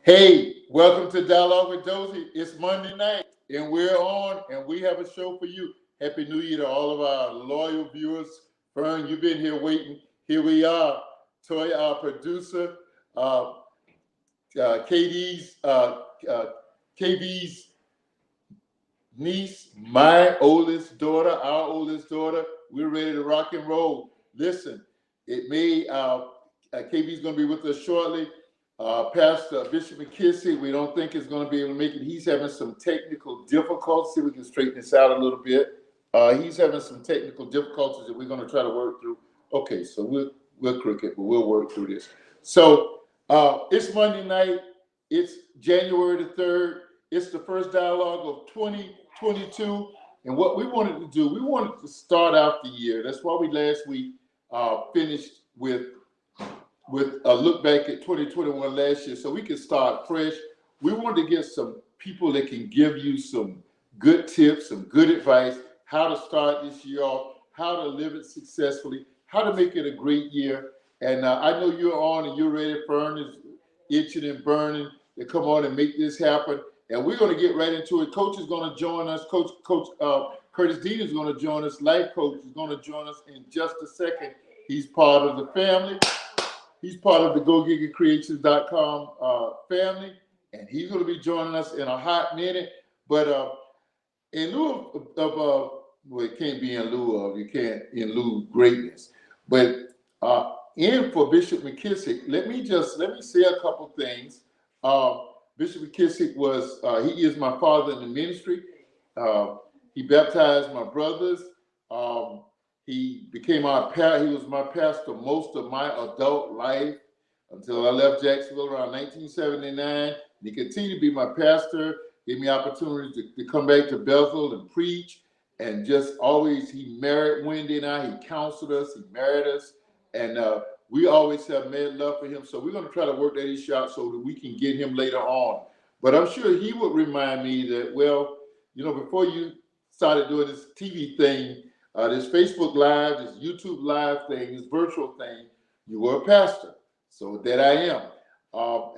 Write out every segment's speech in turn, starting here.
Hey, welcome to Dialogue with Dozy. It's Monday night, and we're on, and we have a show for you. Happy New Year to all of our loyal viewers. Fern, you've been here waiting. Here we are. Toy, our producer, KV's niece, my oldest daughter, our oldest daughter. We're ready to rock and roll. Listen, KV's going to be with us shortly. Pastor Bishop McKissick, we don't think is going to be able to make it. He's having some technical difficulties. See if we can straighten this out a little bit. He's having some technical difficulties that we're going to try to work through. Okay, so we're crooked, but we'll work through this. So it's Monday night. It's January the 3rd. It's the first dialogue of 2022. And what we wanted to do, we wanted to start out the year. That's why we last week finished with a look back at 2021 last year, so we can start fresh. We wanted to get some people that can give you some good tips, some good advice, how to start this year off, how to live it successfully, how to make it a great year. And I know you're on and you're ready. Fern is itching and burning to come on and make this happen. And we're going to get right into it. Coach is going to join us. Coach Curtis Dean is going to join us. Life coach is going to join us in just a second. He's part of the family. He's part of the GoGigaCreations.com family, and he's going to be joining us in a hot minute. But in lieu of well, it can't be in lieu of, you can't in lieu of greatness. But in for Bishop McKissick, let me say a couple things. Bishop McKissick he is my father in the ministry. He baptized my brothers. He became he was my pastor most of my adult life until I left Jacksonville around 1979. And he continued to be my pastor, gave me opportunities to come back to Bethel and preach. And just always, he married Wendy and I. He counseled us, he married us. And we always have mad love for him. So we're going to try to work that issue out so that we can get him later on. But I'm sure he would remind me that, well, before you started doing this TV thing, this Facebook Live, this YouTube Live thing, this virtual thing, you were a pastor. So that I am.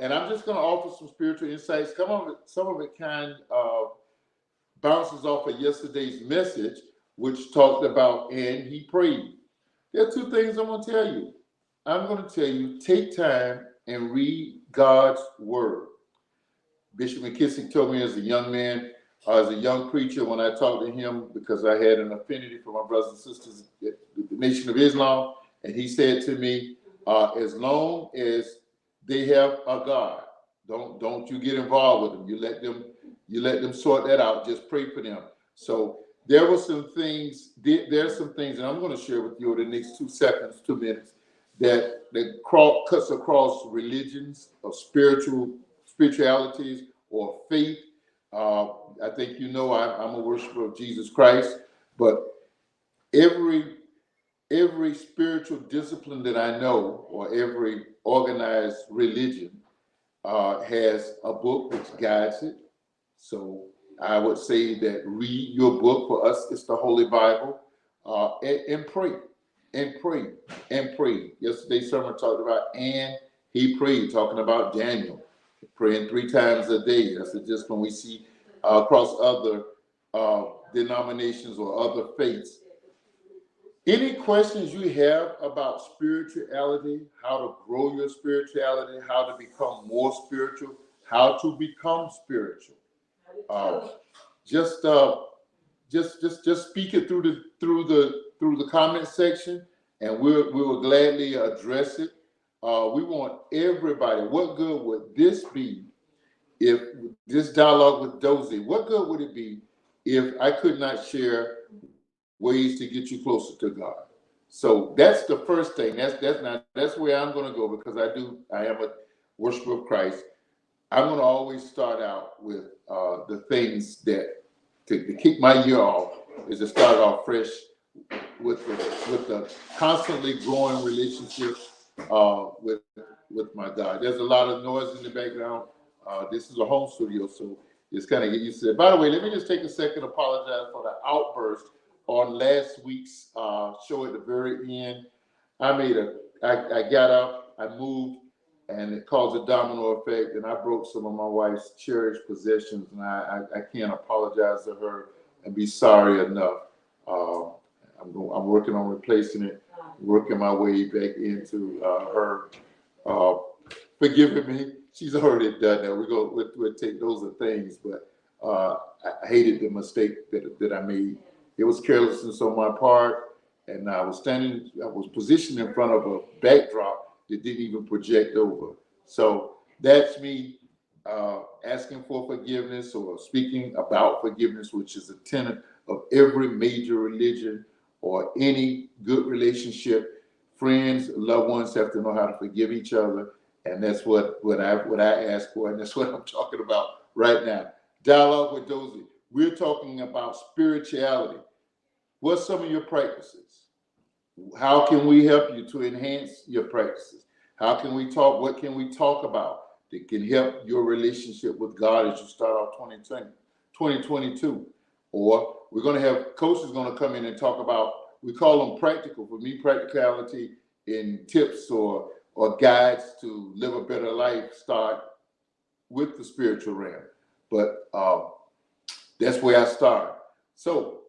And I'm just going to offer some spiritual insights. Some of it kind of bounces off of yesterday's message, which talked about, and he prayed. There are two things I'm going to tell you. I'm going to tell you, take time and read God's word. Bishop McKissick told me as a young man, as a young preacher, when I talked to him, because I had an affinity for my brothers and sisters in the Nation of Islam, and he said to me, as long as they have a God, don't you get involved with them. You let them sort that out. Just pray for them. So there were some things. There's some things, and I'm going to share with you over the next 2 minutes, that cuts across religions or spiritualities or faith. I think I'm a worshiper of Jesus Christ, but every spiritual discipline that I know, or every organized religion, has a book which guides it. So I would say that read your book. For us, it's the Holy Bible, and pray, and pray, and pray. Yesterday's sermon talked about, and he prayed, talking about Daniel, praying 3 times a day. That's the discipline we see across other denominations or other faiths. Any questions you have about spirituality, how to grow your spirituality, how to become more spiritual, how to become spiritual, just speak it through the comment section, and we will gladly address it. We want everybody. What good would this be if this dialogue with Dozy? What good would it be if I could not share ways to get you closer to God? So that's the first thing. That's where I'm going to go, because I am worshiper of Christ, I'm going to always start out with the things that to kick my year off is to start off fresh with the constantly growing relationship with my God. There's a lot of noise in the background. This is a home studio, so it's kind of get used to it. By the way, let me just take a second to apologize for the outburst on last week's show at the very end. I got up, I moved, and it caused a domino effect, and I broke some of my wife's cherished possessions, and I can't apologize to her and be sorry enough. I'm working on replacing it, working my way back into her forgiving me. She's already done that. We'll take those are things, but I hated the mistake that I made. It was carelessness on my part, and I was positioned in front of a backdrop that didn't even project over. So that's me asking for forgiveness or speaking about forgiveness, which is a tenet of every major religion or any good relationship. Friends, loved ones have to know how to forgive each other, and that's what I ask for, and that's what I'm talking about right now. Dialogue with Dozie. We're talking about spirituality. What's some of your practices? How can we help you to enhance your practices? How can we talk? What can we talk about that can help your relationship with God as you start off 2022? Or we're going to have coaches going to come in and talk about, we call them practical. For me, practicality in tips or guides to live a better life start with the spiritual realm. But that's where I start. So,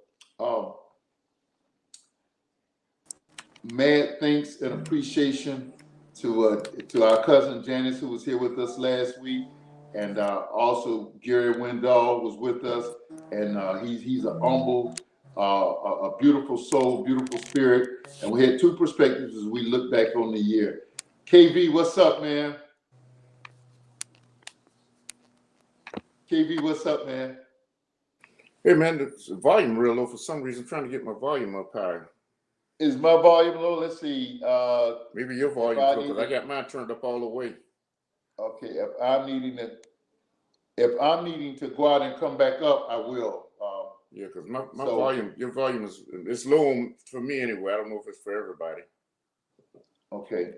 mad thanks and appreciation to our cousin Janice, who was here with us last week, and also Gary Wendell was with us, and he's a humble, a beautiful soul, beautiful spirit, and we had two perspectives as we look back on the year. KV, what's up, man? KV, what's up, man? Hey, man, the volume real low for some reason. I'm trying to get my volume up higher. Is my volume low? Let's see. Maybe your volume low, because I got mine turned up all the way. Okay, if I'm needing to go out and come back up, I will. Yeah, because my volume, your volume it's low for me anyway. I don't know if it's for everybody. Okay,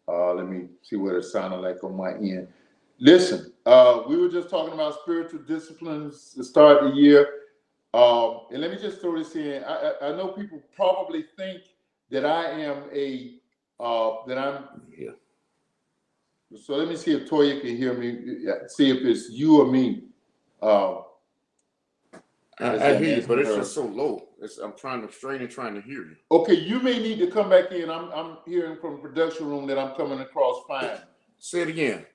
let me see what it sounded like on my end. Listen, we were just talking about spiritual disciplines to start the year. And let me just throw this in. I know people probably think that I am that I'm here. So let me see if Toya can hear me. See if it's you or me. I hear you, but it's just so low. I'm trying to hear you. Okay, you may need to come back in. I'm hearing from the production room that I'm coming across fine. Say it again.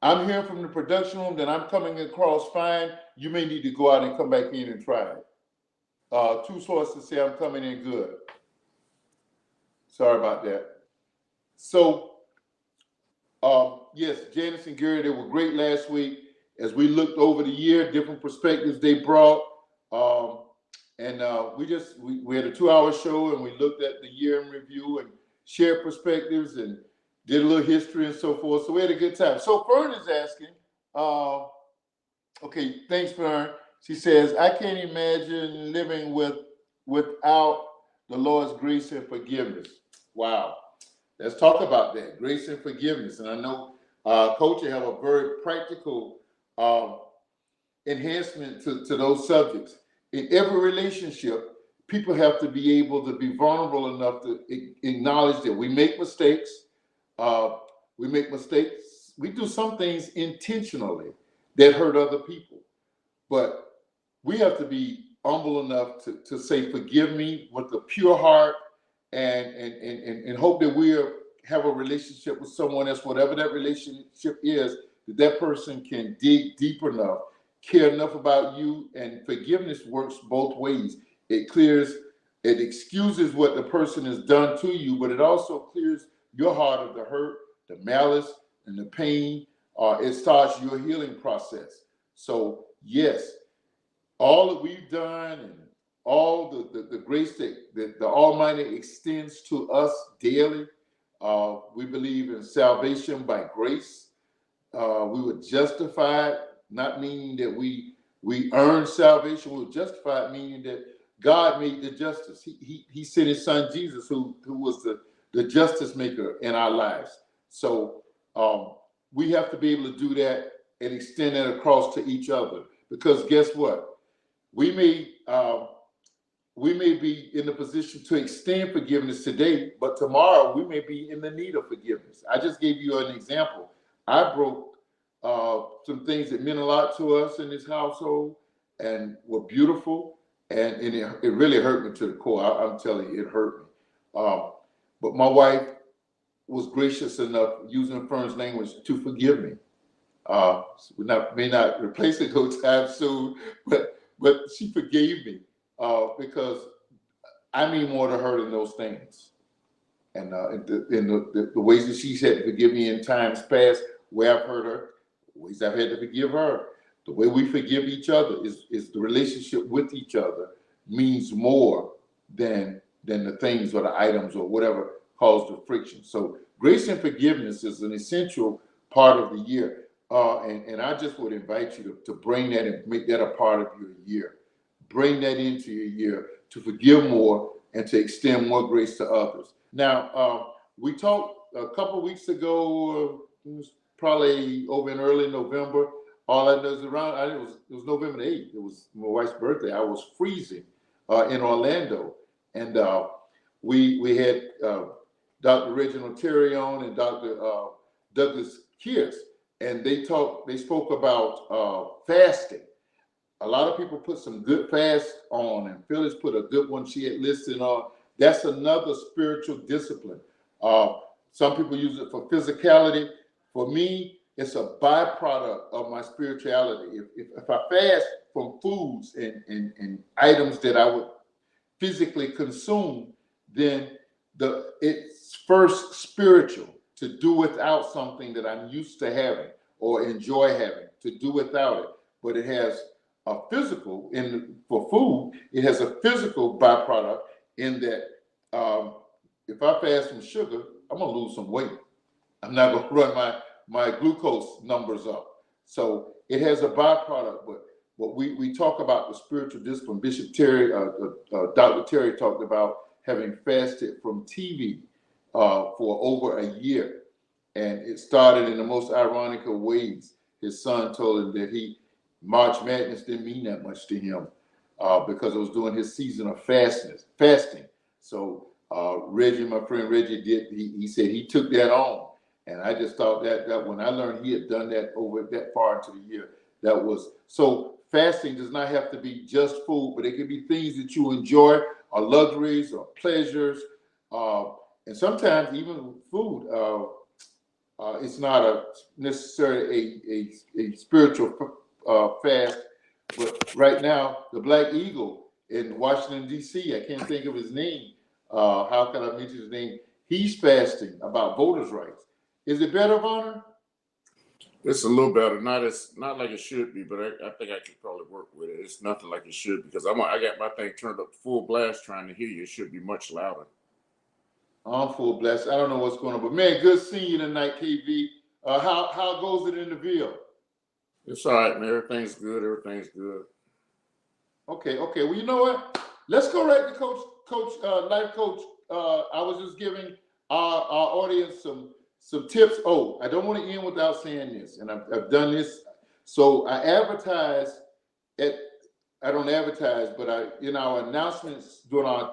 I'm hearing from the production room that I'm coming across fine. You may need to go out and come back in and try it. Two sources say I'm coming in good. Sorry about that. So, yes, Janice and Gary, they were great last week. As we looked over the year, different perspectives they brought. And we had a 2-hour show, and we looked at the year in review and shared perspectives and did a little history and so forth. So we had a good time. So Fern is asking, okay, thanks, Fern. She says, I can't imagine living without the Lord's grace and forgiveness. Wow. Let's talk about that, grace and forgiveness. And I know Coach will have a very practical enhancement to those subjects. In every relationship, people have to be able to be vulnerable enough to acknowledge that we make mistakes. We do some things intentionally that hurt other people. But we have to be humble enough to say, forgive me, with a pure heart, and hope that we have a relationship with someone else, whatever that relationship is, that person can dig deep enough, care enough about you. And forgiveness works both ways. It excuses what the person has done to you, but it also clears your heart of the hurt, the malice, and the pain. It starts your healing process. So yes, all that we've done and all the grace that the Almighty extends to us daily, we believe in salvation by grace. we were justified, not meaning that we earned salvation. We were justified, meaning that God made the justice. He sent his son Jesus, who was the justice maker in our lives. So we have to be able to do that and extend that across to each other. Because guess what? We may be in the position to extend forgiveness today, but tomorrow we may be in the need of forgiveness. I just gave you an example. I broke some things that meant a lot to us in this household and were beautiful, and it really hurt me to the core. I'm telling you, it hurt me. But my wife was gracious enough, using Fern's language, to forgive me. We may not replace it no time soon, but she forgave me because I mean more to her than those things. And in the ways that she's had to forgive me in times past, where I've hurt her, the ways I've had to forgive her, the way we forgive each other is the relationship with each other means more than the things or the items or whatever caused the friction. So grace and forgiveness is an essential part of the year. And I just would invite you to bring that and make that a part of your year. Bring that into your year to forgive more and to extend more grace to others. Now, we talked a couple weeks ago, it was probably over in early November. All I know is it was November 8th. It was my wife's birthday. I was freezing in Orlando. And we had Dr. Reginald Terry on and Dr. Douglas Kears. And they spoke about fasting. A lot of people put some good fast on, and Phyllis put a good one she had listed on. That's another spiritual discipline. Some people use it for physicality. For me, it's a byproduct of my spirituality. If I fast from foods and items that I would physically consume, then it's first spiritual, to do without something that I'm used to having or enjoy having, to do without it. But it has a physical, for food, it has a physical byproduct in that if I fast from sugar, I'm gonna lose some weight. I'm not gonna run my glucose numbers up. So it has a byproduct, but what we talk about the spiritual discipline. Bishop Terry, Dr. Terry talked about having fasted from TV for over a year. And it started in the most ironic of ways. His son told him that March Madness didn't mean that much to him because it was during his season of fasting. So Reggie, my friend Reggie, he said he took that on. And I just thought that when I learned he had done that over that far into the year, that was, so fasting does not have to be just food, but it can be things that you enjoy, or luxuries or pleasures. And sometimes even food, it's not necessarily a spiritual fast. But right now, the Black Eagle in Washington, D.C., I can't think of his name. How can I mention his name? He's fasting about voters' rights. Is it better, Vonner? It's a little better. Not like it should be, but I think I could probably work with it. It's nothing like it should, because I got my thing turned up full blast trying to hear you. It should be much louder. I'm full blast. I don't know what's going on, but man, good seeing you tonight, KV. How goes it in the Ville? It's all right, man. Everything's good. Okay. Well, you know what? Let's go right to Life Coach. I was just giving our audience some tips. Oh, I don't want to end without saying this, and I've done this. So I don't advertise, but in our announcements during our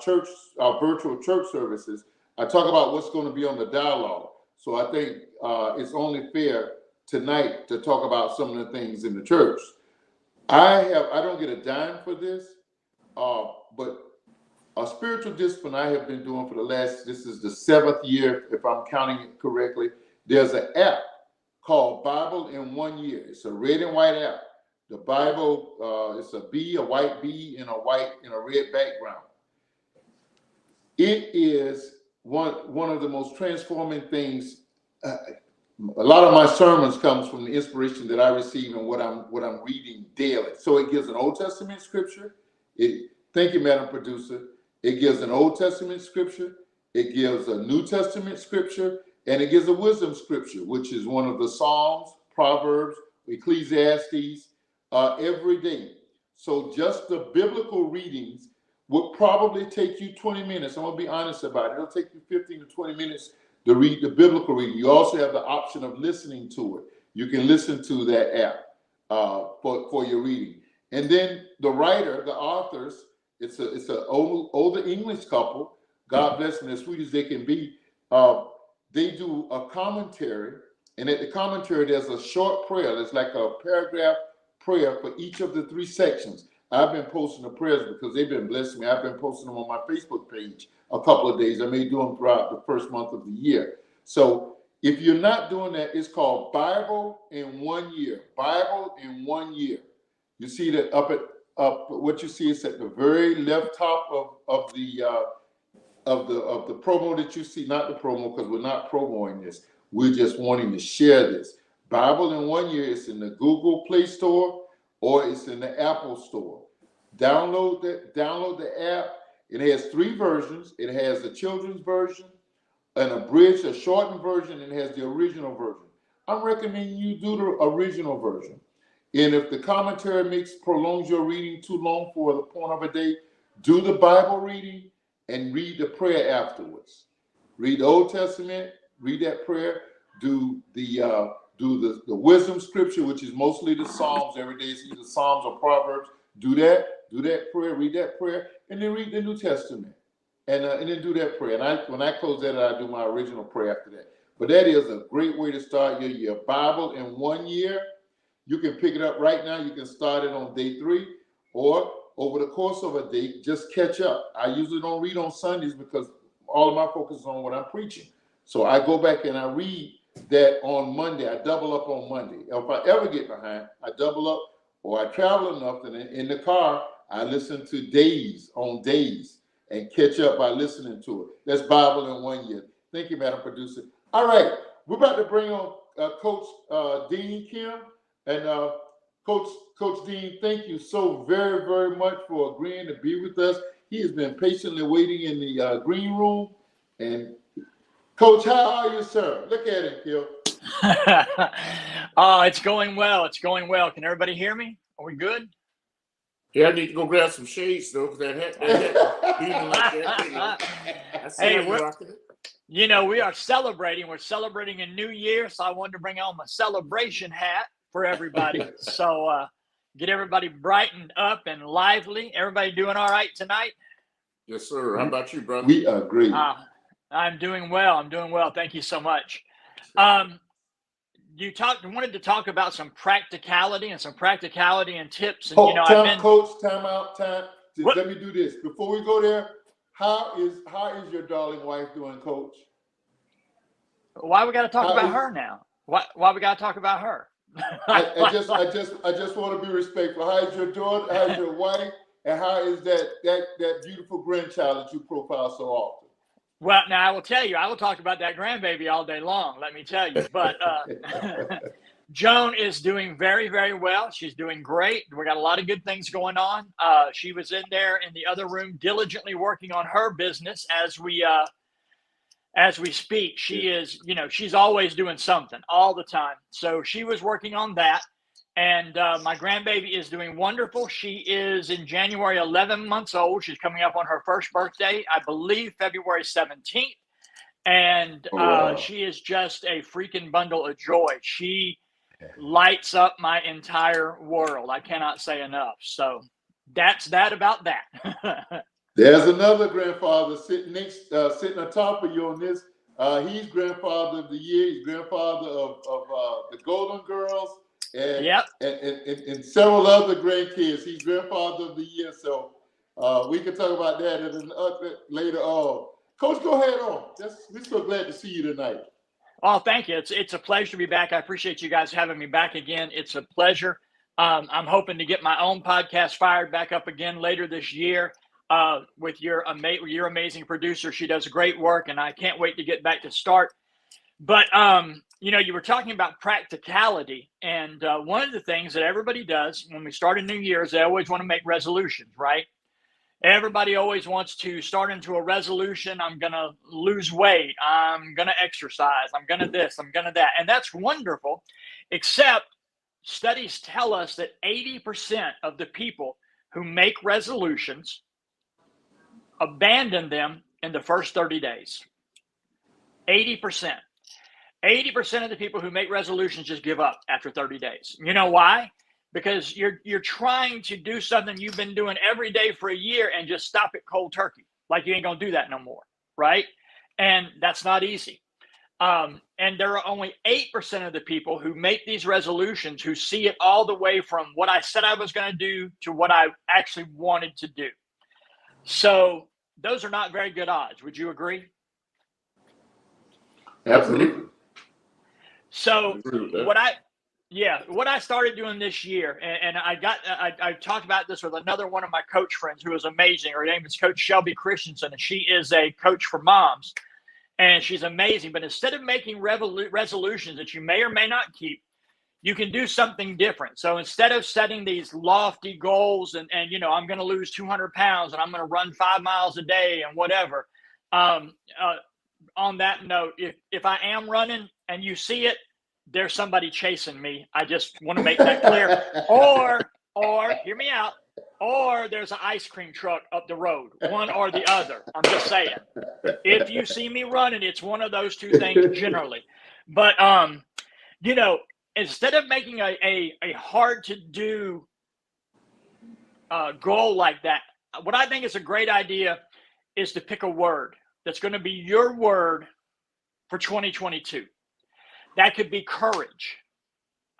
virtual church services, I talk about what's going to be on the dialogue. So I think it's only fair tonight to talk about some of the things in the church. I don't get a dime for this, but a spiritual discipline I have been doing this is the 7th year, if I'm counting it correctly. There's an app called Bible in 1 Year. It's a red and white app. The Bible, it's a white bee in a red background. It is one of the most transforming things. A lot of my sermons comes from the inspiration that I receive and what I'm reading daily. So it gives an Old Testament scripture. Thank you, Madam Producer. It gives an Old Testament scripture. It gives a New Testament scripture, and it gives a wisdom scripture, which is one of the Psalms Proverbs, Ecclesiastes every day. So just the biblical readings would probably take you 20 minutes. I'm going to be honest about it. It'll take you 15 to 20 minutes to read the biblical reading. You also have the option of listening to it. You can listen to that app for your reading. And then the writer, the authors, it's an older English couple. God bless them, as sweet as they can be. They do a commentary, and at the commentary, there's a short prayer. There's like a paragraph prayer for each of the 3 sections. I've been posting the prayers because they've been blessing me. I've been posting them on my Facebook page a couple of days. I may do them throughout the first month of the year. So if you're not doing that, it's called Bible in 1 year. Bible in 1 year. You see that up what you see is at the very left top of the promo that you see, not the promo, because we're not promoting this. We're just wanting to share this. Bible in 1 year is in the Google Play Store or it's in the Apple Store. Download the app. It has 3 versions. It has the children's version, an abridged, a shortened version, and it has the original version. I'm recommending you do the original version. And if the commentary prolongs your reading too long for the point of a day, do the Bible reading and read the prayer afterwards. Read the Old Testament, read that prayer, do the wisdom scripture, which is mostly the Psalms. Every day it's either Psalms or Proverbs. Do that prayer, read that prayer, and then read the New Testament. And then do that prayer. And when I close that, I do my original prayer after that. But that is a great way to start your year. Bible in 1 year. You can pick it up right now. You can start it on day 3, or over the course of a day, just catch up. I usually don't read on Sundays because all of my focus is on what I'm preaching. So I go back and I read that on Monday. I double up on Monday. If I ever get behind, I double up, or I travel enough that in the car, I listen to days on days and catch up by listening to it. That's Bible in 1 year. Thank you, Madam Producer. All right, we're about to bring on Coach Dean Kim. And Coach Dean, thank you so very, very much for agreeing to be with us. He has been patiently waiting in the green room. And Coach, how are you, sir? Look at him, Gil. Oh, it's going well. It's going well. Can everybody hear me? Are we good? Yeah, I need to go grab some shades though, because that hat beating like that. Hey, we are celebrating. We're celebrating a new year, so I wanted to bring on my celebration hat for everybody. So get everybody brightened up and lively. Everybody doing all right tonight? Yes, sir. How about you, brother? We agree. I'm doing well. I'm doing well. Thank you so much. You wanted to talk about some practicality and tips. And Coach, time out. Let me do this before we go there. How is your darling wife doing, Coach? Why we got to talk about her now? Why we got to talk about her? I just want to be respectful. How is your daughter? How is your wife? And how is that beautiful grandchild that you profile so often? Well, now I will tell you, I will talk about that grandbaby all day long, let me tell you. But Joan is doing very, very well. She's doing great. We got a lot of good things going on. She was in there in the other room diligently working on her business as we speak. She is, she's always doing something all the time. So she was working on that. And my grandbaby is doing wonderful. She is in January 11 months old. She's coming up on her first birthday, I believe February 17th. And she is just a freaking bundle of joy. She lights up my entire world. I cannot say enough. So that's that about that. There's another grandfather sitting on top of you on this. He's grandfather of the year. He's grandfather of the Golden Girls. And several other grandkids. He's grandfather of the year, so we can talk about that later on. Coach, go ahead on. We're so glad to see you tonight. Oh, thank you. It's a pleasure to be back. I appreciate you guys having me back again. It's a pleasure. I'm hoping to get my own podcast fired back up again later this year with your amazing producer. She does great work, and I can't wait to get back to start. But you were talking about practicality, and one of the things that everybody does when we start a new year is they always want to make resolutions, right? Everybody always wants to start into a resolution. I'm going to lose weight. I'm going to exercise. I'm going to this. I'm going to that. And that's wonderful. Except studies tell us that 80% of the people who make resolutions abandon them in the first 30 days. 80%. 80% of the people who make resolutions just give up after 30 days. You know why? Because you're trying to do something you've been doing every day for a year and just stop it cold turkey. Like you ain't gonna do that no more, right? And that's not easy. And there are only 8% of the people who make these resolutions who see it all the way from what I said I was going to do to what I actually wanted to do. So those are not very good odds. Would you agree? Absolutely. So what I started doing this year, and I talked about this with another one of my coach friends who is amazing. Her name is Coach Shelby Christensen, and she is a coach for moms. And she's amazing. But instead of making resolutions that you may or may not keep, you can do something different. So instead of setting these lofty goals and I'm going to lose 200 pounds and I'm going to run 5 miles a day and whatever. On that note, if I am running and you see it, there's somebody chasing me. I just want to make that clear. Or hear me out. Or there's an ice cream truck up the road, one or the other. I'm just saying. If you see me running, it's one of those two things generally. But, instead of making a hard to do goal like that, what I think is a great idea is to pick a word that's going to be your word for 2022. That could be courage.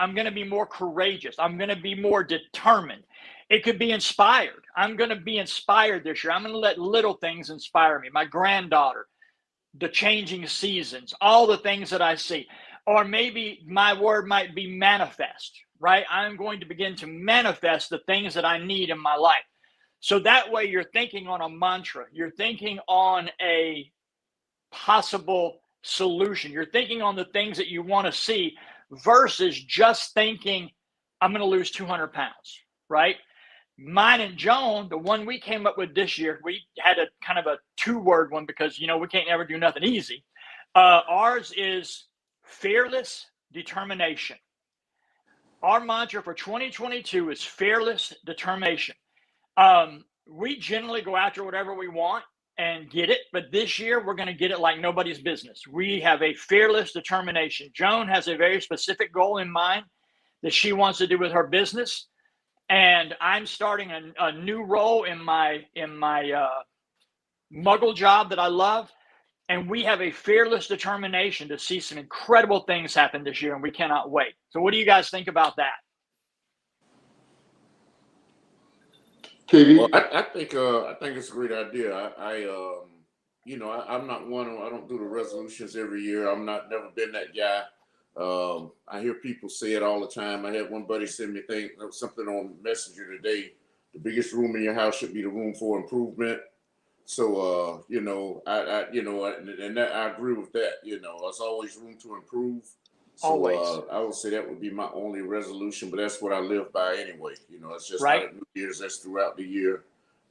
I'm going to be more courageous. I'm going to be more determined. It could be inspired. I'm going to be inspired this year. I'm going to let little things inspire me. My granddaughter, the changing seasons, all the things that I see. Or maybe my word might be manifest, right? I'm going to begin to manifest the things that I need in my life. So that way you're thinking on a mantra. You're thinking on a possible solution. You're thinking on the things that you want to see versus just thinking, I'm going to lose 200 pounds, right? Mine and Joan, the one we came up with this year, we had a kind of a 2-word one because, we can't ever do nothing easy. Ours is fearless determination. Our mantra for 2022 is fearless determination. We generally go after whatever we want and get it, but this year we're going to get it like nobody's business. We have a fearless determination. Joan has a very specific goal in mind that she wants to do with her business. And I'm starting a new role in my muggle job that I love. And we have a fearless determination to see some incredible things happen this year, and we cannot wait. So what do you guys think about that? KB? Well, I think it's a great idea. I'm not one. I don't do the resolutions every year. Never been that guy. I hear people say it all the time. I had one buddy send me something on Messenger today. The biggest room in your house should be the room for improvement. So, I agree with that. There's always room to improve. So, always. I would say that would be my only resolution, but that's what I live by anyway. It's just right. Not at New Year's. That's throughout the year,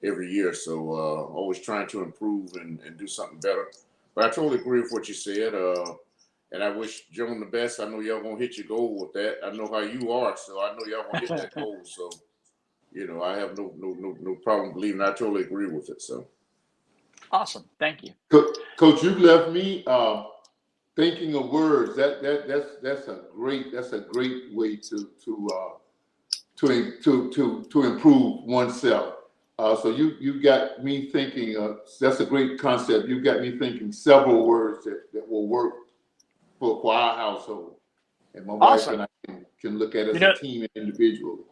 every year. So, always trying to improve and do something better. But I totally agree with what you said. And I wish Joan the best. I know y'all gonna hit your goal with that. I know how you are, so I know y'all gonna hit that goal. So, I have no problem believing. I totally agree with it. So, awesome. Thank you, Coach. You've left me thinking of words. That's a great way to improve oneself. So you got me thinking. That's a great concept. You got me thinking several words that will work for our household, and my awesome. wife and I can look at it as a team and individually.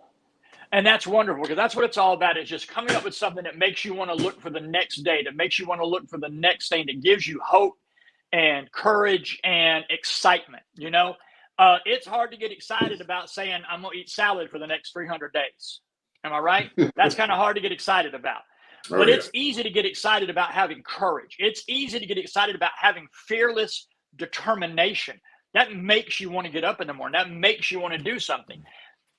And that's wonderful because that's what it's all about, is just coming up with something that makes you want to look for the next day, that makes you want to look for the next thing, that gives you hope and courage and excitement. It's hard to get excited about saying I'm going to eat salad for the next 300 days. Am I right? That's kind of hard to get excited about. But it's easy to get excited about having courage. It's easy to get excited about having fearless determination. That makes you want to get up in the morning. That makes you want to do something.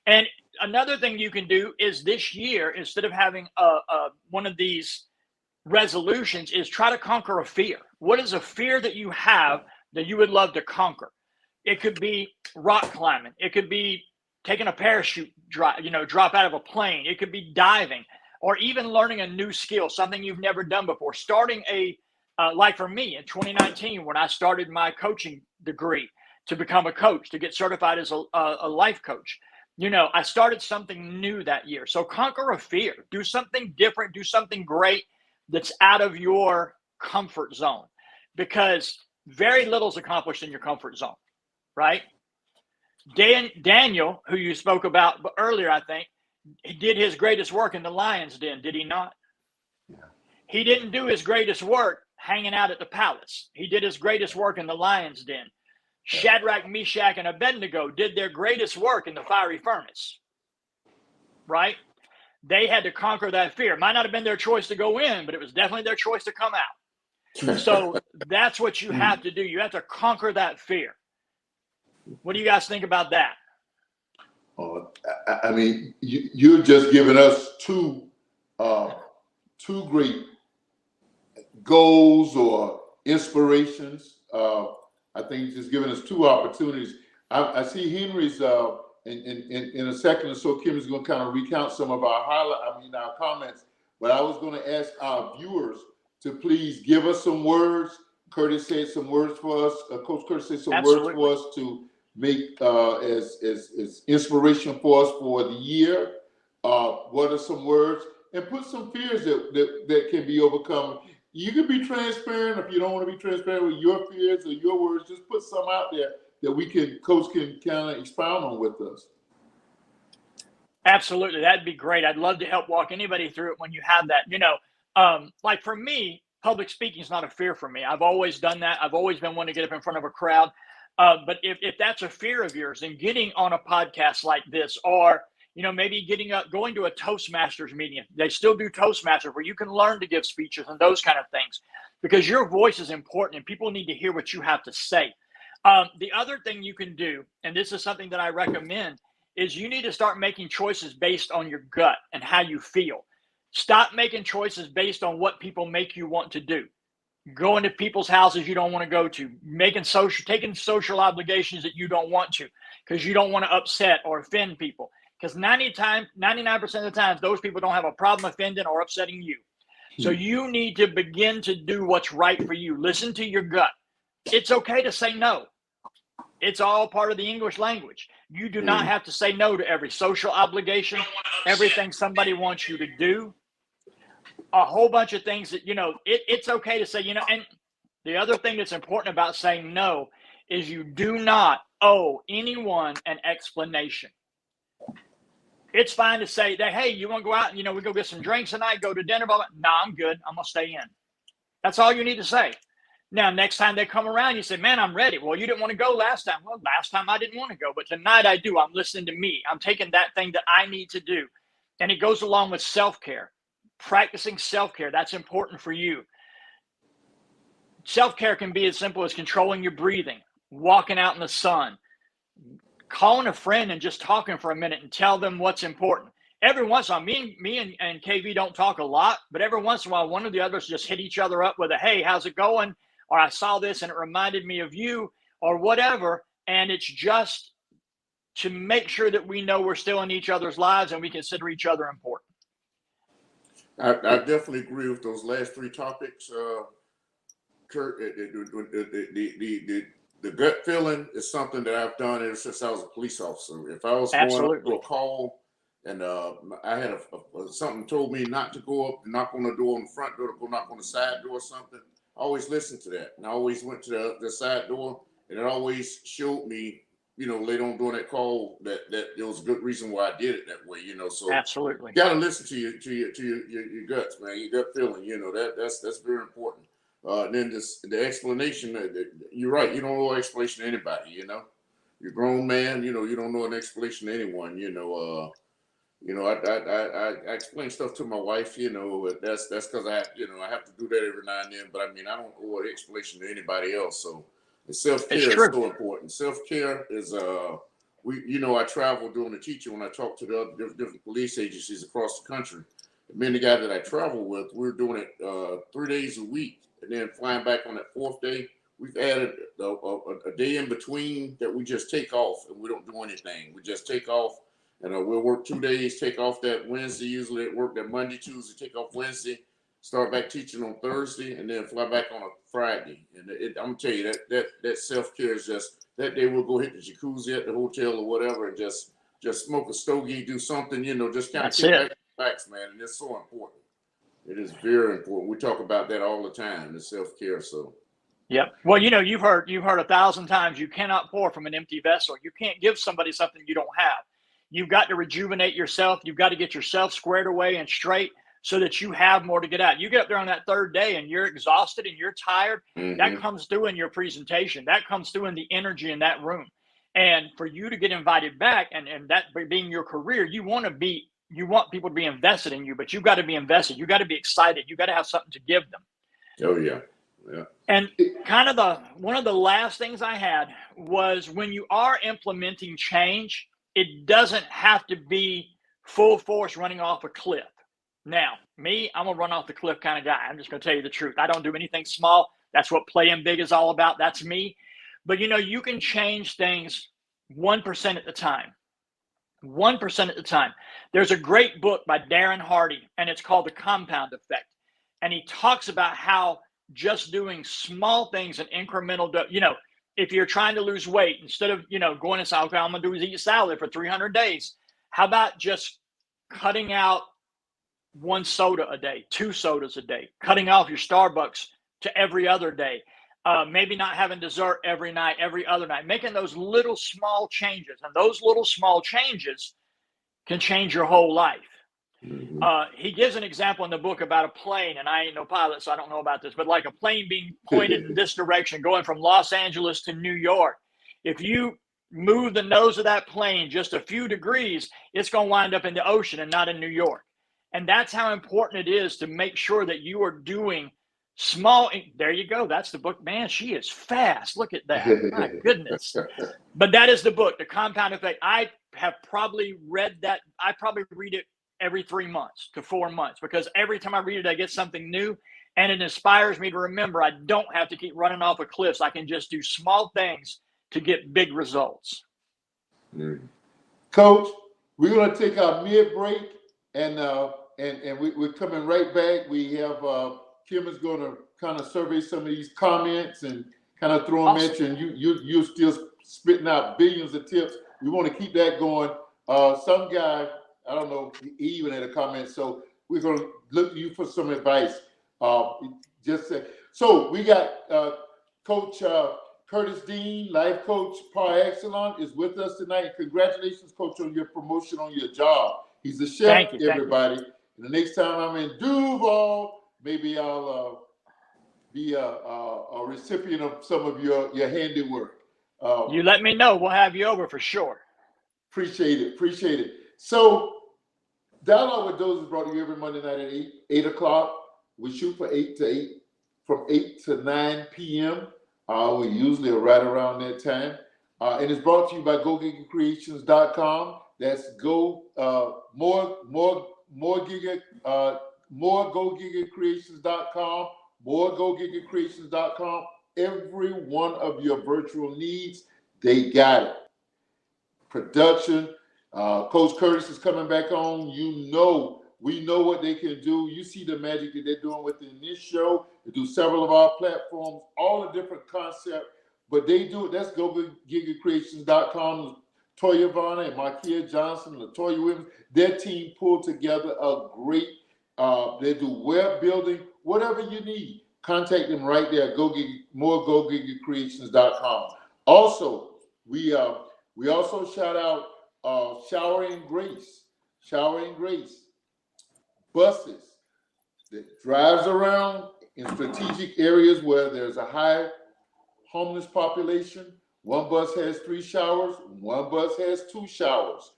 And another thing you can do is this year, instead of having one of these resolutions, is try to conquer a fear. What is a fear that you have that you would love to conquer? It could be rock climbing. It could be taking a parachute drop, drop out of a plane. It could be diving, or even learning a new skill, something you've never done before. Starting like for me in 2019, when I started my coaching degree to become a coach, to get certified as a life coach, I started something new that year. So conquer a fear, do something different, do something great that's out of your comfort zone, because very little is accomplished in your comfort zone, right? Daniel, who you spoke about earlier, I think, he did his greatest work in the lion's den, did he not? Yeah. He didn't do his greatest work hanging out at the palace. He did his greatest work in the lion's den. Shadrach, Meshach, and Abednego did their greatest work in the fiery furnace, right? They had to conquer that fear. It might not have been their choice to go in, but it was definitely their choice to come out. So that's what you have to do. You have to conquer that fear. What do you guys think about that? I mean, you're just giving us two great goals or inspirations. I think he's just giving us two opportunities. I see Henry's in a second or so. Kim is going to kind of recount some of our our comments. But I was going to ask our viewers to please give us some words. Curtis said some words for us. Coach Curtis said some Absolutely. words for us to make as inspiration for us for the year. What are some words? And put some fears that can be overcome. You can be transparent. If you don't want to be transparent with your fears or your words, just put some out there that Coach can kind of expound on with us. Absolutely. That'd be great. I'd love to help walk anybody through it when you have that. Like for me, public speaking is not a fear for me. I've always done that. I've always been one to get up in front of a crowd. But if that's a fear of yours, then getting on a podcast like this, or maybe going to a Toastmasters meeting. They still do Toastmasters where you can learn to give speeches and those kind of things, because your voice is important and people need to hear what you have to say. The other thing you can do, and this is something that I recommend, is you need to start making choices based on your gut and how you feel. Stop making choices based on what people make you want to do. Going to people's houses you don't want to go to, taking social obligations that you don't want to, because you don't want to upset or offend people. Because 99% of the times, those people don't have a problem offending or upsetting you. So you need to begin to do what's right for you. Listen to your gut. It's okay to say no. It's all part of the English language. You do not have to say no to every social obligation, everything somebody wants you to do, a whole bunch of things that, it's okay to say, and the other thing that's important about saying no is you do not owe anyone an explanation. It's fine to say that, hey, you want to go out and, we go get some drinks tonight, go to dinner, blah, blah. Nah, I'm good. I'm going to stay in. That's all you need to say. Now, next time they come around, you say, man, I'm ready. Well, you didn't want to go last time. Well, last time I didn't want to go, but tonight I do. I'm listening to me. I'm taking that thing that I need to do. And it goes along with self-care. Practicing self-care, that's important for you. Self-care can be as simple as controlling your breathing, walking out in the sun, calling a friend and just talking for a minute and tell them what's important. Every once in a while, me and KV don't talk a lot, but every once in a while, one of the others just hit each other up with a, hey, how's it going? Or I saw this and it reminded me of you, or whatever. And it's just to make sure that we know we're still in each other's lives and we consider each other important. I definitely agree with those last three topics, Kurt. The gut feeling is something that I've done ever since I was a police officer. If I was going up to a call and I had something told me not to go up, knock on the door on the front door, to go knock on the side door or something, I always listened to that. And I always went to the side door, and it always showed me, later on during that call that there was a good reason why I did it that way, So absolutely, you gotta listen to your guts, man, your gut feeling. That's very important. Then the explanation. You're right. You don't know an explanation to anybody. You're a grown man. You don't know an explanation to anyone. I explain stuff to my wife. That's because I have to do that every now and then. But I don't owe an explanation to anybody else. So the self-care is so important. Self-care is I travel doing the teaching when I talk to the other different police agencies across the country. Me and the guy that I travel with, we're doing it 3 days a week. And then flying back on that fourth day, we've added a day in between that we just take off and we don't do anything. We just take off, and we'll work 2 days, take off that Wednesday, usually at work that Monday, Tuesday, take off Wednesday, start back teaching on Thursday, and then fly back on a Friday. And I'm gonna tell you that self-care is just, that day we'll go hit the jacuzzi at the hotel or whatever and just smoke a stogie, do something, just kind of kick back and relax, man. And it's so important. It is very important. We talk about that all the time, the self-care. So yep. Well, you've heard 1,000 times, you cannot pour from an empty vessel. You can't give somebody something you don't have. You've got to rejuvenate yourself. You've got to get yourself squared away and straight so that you have more to get out. You get up there on that third day and you're exhausted and you're tired. Mm-hmm. That comes through in your presentation. That comes through in the energy in that room. And for you to get invited back, and that being your career, you want people to be invested in you, but you've got to be invested. You got to be excited. You got to have something to give them. Oh yeah. Yeah. And kind of one of the last things I had was, when you are implementing change, it doesn't have to be full force running off a cliff. Now, me, I'm a run off the cliff kind of guy. I'm just going to tell you the truth. I don't do anything small. That's what playing big is all about. That's me. But you can change things 1% at the time. 1% at the time. There's a great book by Darren Hardy, and it's called The Compound Effect. And he talks about how just doing small things and incremental, if you're trying to lose weight, instead of, going and saying, okay, I'm going to do is eat salad for 300 days. How about just cutting out 1 soda a day, 2 sodas a day, cutting off your Starbucks to every other day, maybe not having dessert every night, every other night, making those little small changes. And those little small changes can change your whole life. Mm-hmm. He gives an example in the book about a plane, and I ain't no pilot, so I don't know about this, but like a plane being pointed in this direction, going from Los Angeles to New York. If you move the nose of that plane just a few degrees, it's going to wind up in the ocean and not in New York. And that's how important it is to make sure that you are doing small. There you go. That's the book. Man, she is fast. Look at that. My goodness. But that is the book, The Compound Effect. I have probably read that. I probably read it every 3 months to 4 months, because every time I read it, I get something new, and it inspires me to remember I don't have to keep running off of cliffs. I can just do small things to get big results. Coach, we're going to take our mid break, and we're coming right back. We have Kim is going to kind of survey some of these comments and kind of throw them at you, and you're still spitting out billions of tips. We want to keep that going. Some guy, I don't know, he even had a comment, so we're going to look to you for some advice. So we got Coach Curtis Dean, life coach par excellence, is with us tonight. Congratulations, Coach, on your promotion on your job. He's a chef, everybody. And the next time I'm in Duval, maybe I'll be a recipient of some of your handiwork. You let me know. We'll have you over for sure. Appreciate it. So, Dialogue with Doze is brought to you every Monday night at 8 o'clock. We shoot from 8 to 9 p.m. We usually are right around that time. And it's brought to you by GoGigaCreations.com. That's GoGigaCreations.com. GoGigaCreations.com. Every one of your virtual needs, they got it. Production. Coach Curtis is coming back on. We know what they can do. You see the magic that they're doing within this show. They do several of our platforms, all the different concepts, but they do it. That's GoGigaCreations.com. Toya Varner and Markia Johnson, Latoya Williams, their team pulled together a great, they do web building, whatever you need. Contact them right there, GoGigaCreations.com. Also, we also shout out Showering Grace. Buses that drives around in strategic areas where there's a high homeless population. One bus has 3 showers, one bus has 2 showers.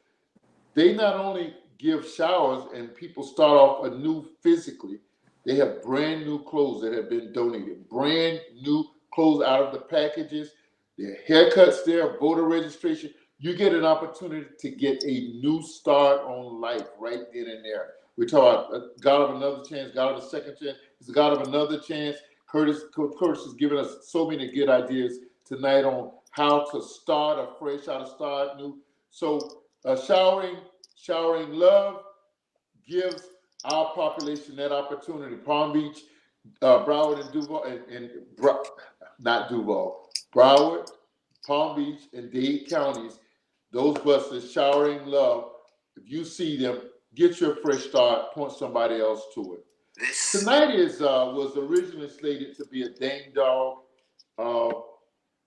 They not only give showers and people start off anew physically, they have brand new clothes that have been donated, brand new clothes out of the packages, their haircuts there, voter registration. You get an opportunity to get a new start on life right then and there. We talk about God of another chance, God of a second chance. It's a God of another chance. Coach Curtis has given us so many good ideas tonight on how to start afresh, how to start new. So showering love gives our population that opportunity. Palm Beach, Broward, and Duval, not Duval, Broward, Palm Beach, and Dade counties. Those buses showering love. If you see them, get your fresh start. Point somebody else to it. Tonight was originally slated to be a dang dog.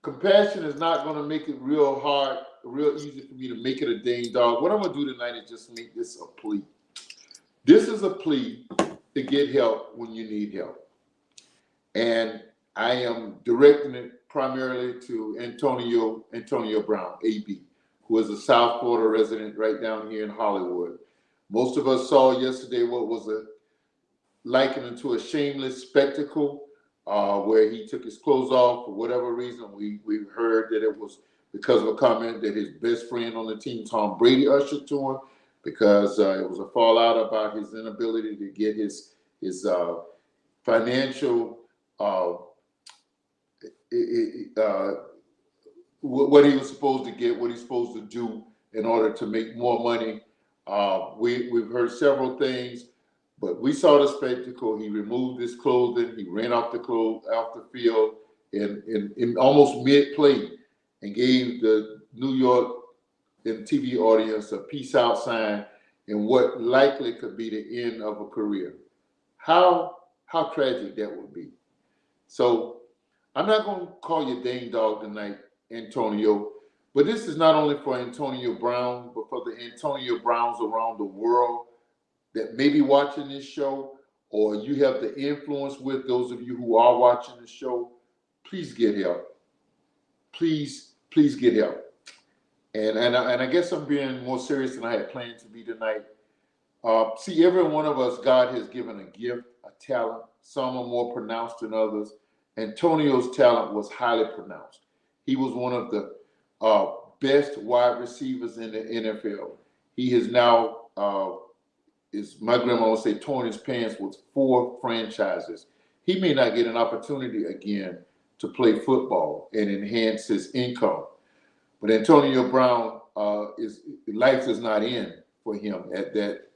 Compassion is not going to make it real hard, real easy for me to make it a dang dog. What I'm going to do tonight is just make this a plea. This is a plea to get help when you need help. And I am directing it primarily to Antonio Brown, AB, who is a South Florida resident right down here in Hollywood. Most of us saw yesterday what was likened to a shameless spectacle where he took his clothes off for whatever reason. We heard that it was because of a comment that his best friend on the team, Tom Brady, ushered to him, because it was a fallout about his inability to get his financial what he was supposed to get, what he's supposed to do in order to make more money. We've heard several things, but we saw the spectacle. He removed his clothing. He ran off the field in almost mid-play and gave the New York and TV audience a peace out sign in what likely could be the end of a career. How tragic that would be. So I'm not going to call you dang dog tonight, Antonio, but this is not only for Antonio Brown, but for the Antonio Browns around the world that may be watching this show, or you have the influence with those of you who are watching the show. Please get help. Please get help. And I guess I'm being more serious than I had planned to be tonight. See, every one of us, God has given a gift, a talent. Some are more pronounced than others. Antonio's talent was highly pronounced. He was one of the best wide receivers in the NFL. He has now, as my grandma would say, torn his pants with 4 franchises. He may not get an opportunity again to play football and enhance his income. But Antonio Brown, life is not in for him at that.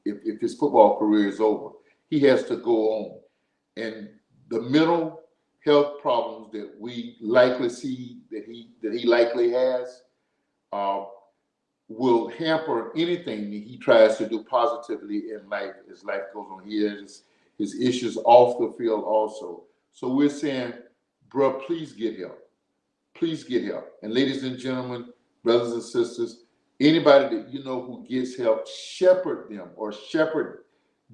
If his football career is over, he has to go on. And the mental health problems that we likely see that he likely has will hamper anything that he tries to do positively in life as life goes on. He has his issues off the field also. So we're saying, bro, please get help. Please get help. And ladies and gentlemen, brothers and sisters, anybody that you know who gets help, shepherd them, or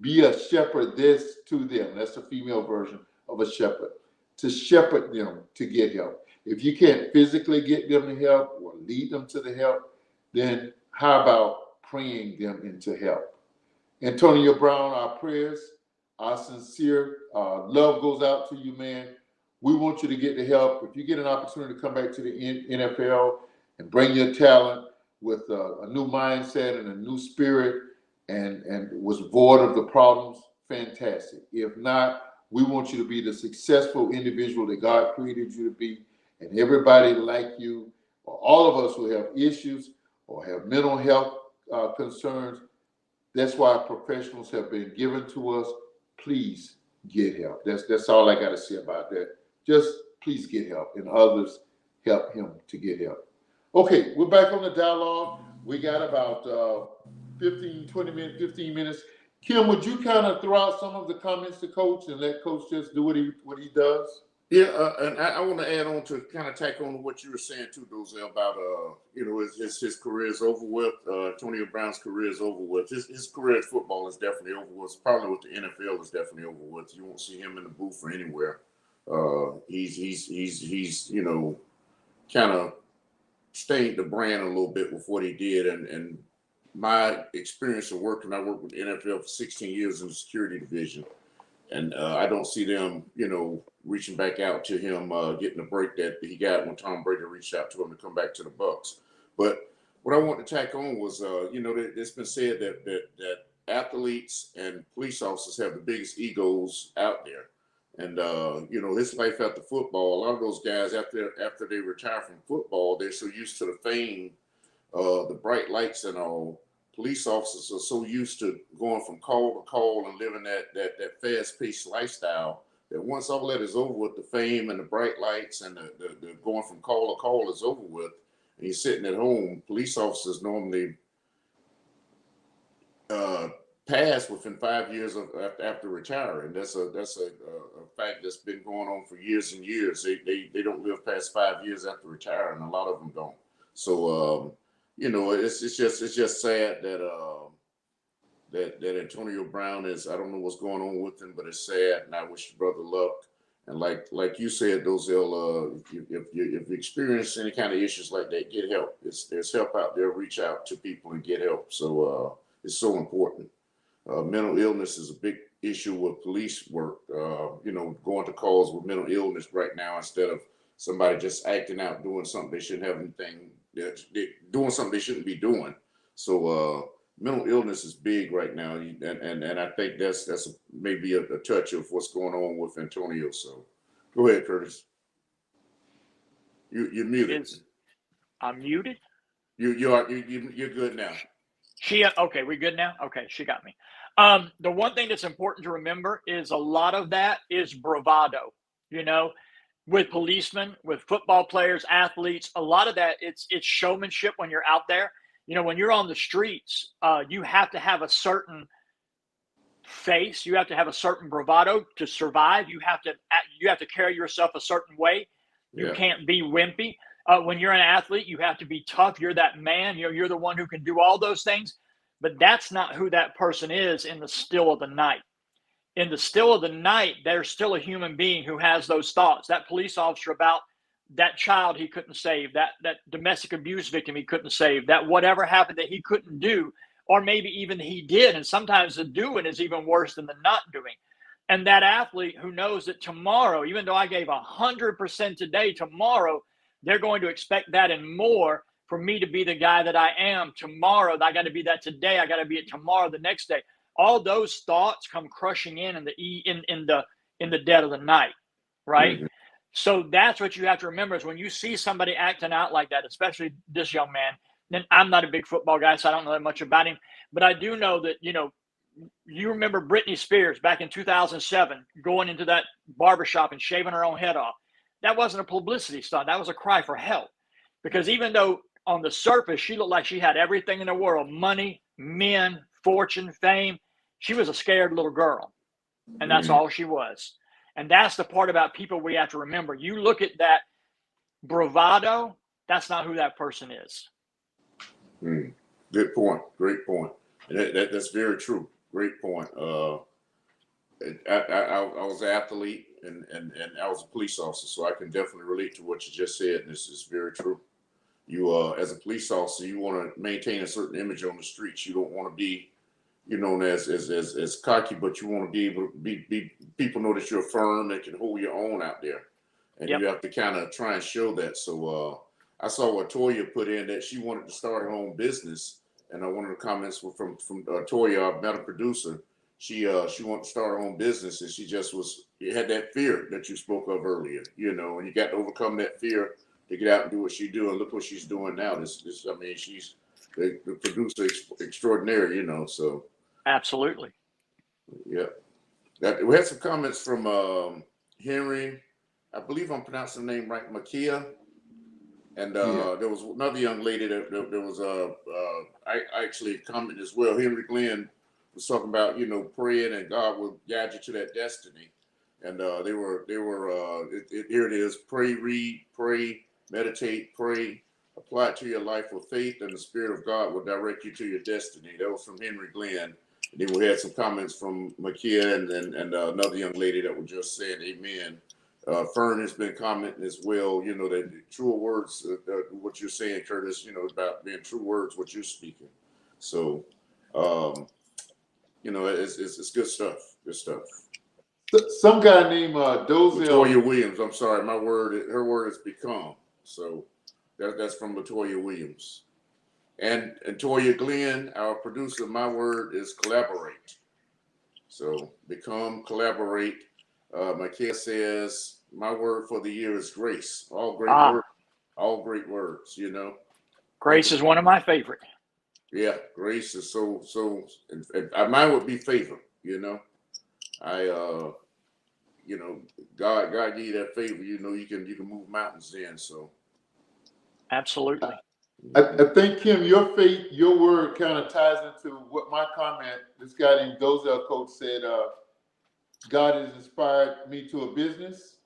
be a shepherdess to them. That's the female version of a shepherd. To shepherd them to get help. If you can't physically get them the help or lead them to the help, then how about praying them into help? Antonio Brown, our prayers, our sincere love goes out to you, man. We want you to get the help. If you get an opportunity to come back to the NFL and bring your talent with a new mindset and a new spirit and was void of the problems, fantastic. If not, we want you to be the successful individual that God created you to be. And everybody like you, or all of us who have issues or have mental health concerns, that's why professionals have been given to us. Please get help. That's all I got to say about that. Just please get help, and others help him to get help. Okay, we're back on the dialogue. We got about 15 minutes. Kim, would you kind of throw out some of the comments to Coach and let Coach just do what he does? Yeah, and I want to add on to kind of tack on to what you were saying too, Dozell, about his career is over with. Antonio Brown's career is over with. His career at football is definitely over with. Probably with the NFL is definitely over with. You won't see him in the booth or anywhere. He's kind of stained the brand a little bit with what he did, and my experience of working, I worked with the NFL for 16 years in the security division, and I don't see them, reaching back out to him, getting the break that he got when Tom Brady reached out to him to come back to the Bucs. But what I want to tack on was, it's been said that athletes and police officers have the biggest egos out there. And you know, his life after football, a lot of those guys after they retire from football, they're so used to the fame, the bright lights and all. Police officers are so used to going from call to call and living that fast-paced lifestyle that once all that is over with, the fame and the bright lights and the going from call to call is over with, and you're sitting at home, police officers normally pass within 5 years after retiring. That's a fact that's been going on for years and years. They don't live past 5 years after retiring. A lot of them don't. So you know, it's just sad that that Antonio Brown is. I don't know what's going on with him, but it's sad, and I wish your brother luck. And like you said, Dozell, if you experience any kind of issues like that, get help. There's help out there. Reach out to people and get help. So it's so important. Mental illness is a big issue with police work. You know, going to calls with mental illness right now instead of somebody just acting out, doing something they shouldn't have anything. They're doing something they shouldn't be doing. So mental illness is big right now, and I think that's maybe a touch of what's going on with Antonio. So go ahead, Curtis. You're muted. I'm muted. You're good now. Okay, we good now? Okay, she got me. The one thing that's important to remember is a lot of that is bravado, you know, with policemen, with football players, athletes. A lot of that, it's showmanship when you're out there. You know, when you're on the streets, you have to have a certain face. You have to have a certain bravado to survive. You have to carry yourself a certain way. You can't be wimpy. When you're an athlete, you have to be tough. You're that man. You know, you're the one who can do all those things. But that's not who that person is in the still of the night. In the still of the night, there's still a human being who has those thoughts. That police officer about that child he couldn't save, that domestic abuse victim he couldn't save, that whatever happened that he couldn't do, or maybe even he did. And sometimes the doing is even worse than the not doing. And that athlete who knows that tomorrow, even though I gave 100% today, tomorrow, they're going to expect that and more for me to be the guy that I am tomorrow. I got to be that today. I got to be it tomorrow, the next day. All those thoughts come crushing in the dead of the night, right? Mm-hmm. So that's what you have to remember is when you see somebody acting out like that, especially this young man. Then I'm not a big football guy, so I don't know that much about him. But I do know that, you know, you remember Britney Spears back in 2007 going into that barbershop and shaving her own head off. That wasn't a publicity stunt. That was a cry for help. Because even though on the surface she looked like she had everything in the world, money, men, fortune, fame, she was a scared little girl. And that's all she was. And that's the part about people we have to remember. You look at that bravado, that's not who that person is. Good point. Great point. And that's very true. Great point. I was an athlete and I was a police officer, so I can definitely relate to what you just said. And this is very true. You, as a police officer, you want to maintain a certain image on the streets. You don't want to be, you know, as cocky, but you want to be able to be people know that you're firm and can hold your own out there. And you have to kind of try and show that. So I saw what Toya put in that she wanted to start her own business. And one of the comments were from Toya, our meta producer. She wanted to start her own business, and she just had that fear that you spoke of earlier, you know, and you got to overcome that fear to get out and do what she do. And look what she's doing now. I mean, she's the producer extraordinary, you know, so. Absolutely. Yeah. We had some comments from Henry. I believe I'm pronouncing the name right, Makia. And there was another young lady that there was I actually commented as well. Henry Glenn was talking about, you know, praying and God will guide you to that destiny. And they were here it is: pray, read, pray, meditate, pray, apply it to your life with faith, and the Spirit of God will direct you to your destiny. That was from Henry Glenn. And then we had some comments from Makia and another young lady that was just saying amen. Fern has been commenting as well, you know, that truer words, what you're saying, Curtis, you know, about being true words, what you're speaking. So, you know, it's good stuff. Good stuff. Some guy named Dozell. Latoya Williams. I'm sorry, her word is become. So that's from Latoya Williams. And Toya Glenn, our producer, my word is collaborate. So become, collaborate. McKissick says, my word for the year is grace. All great Ah, all great words, you know. grace is one of my favorite. Yeah, grace is and mine would be favor, you know. I you know, God gave you that favor, you know, you can move mountains in. So Absolutely. I think, Kim, your faith, your word kind of ties into what my comment, this guy named Dozel coach said, God has inspired me to a business,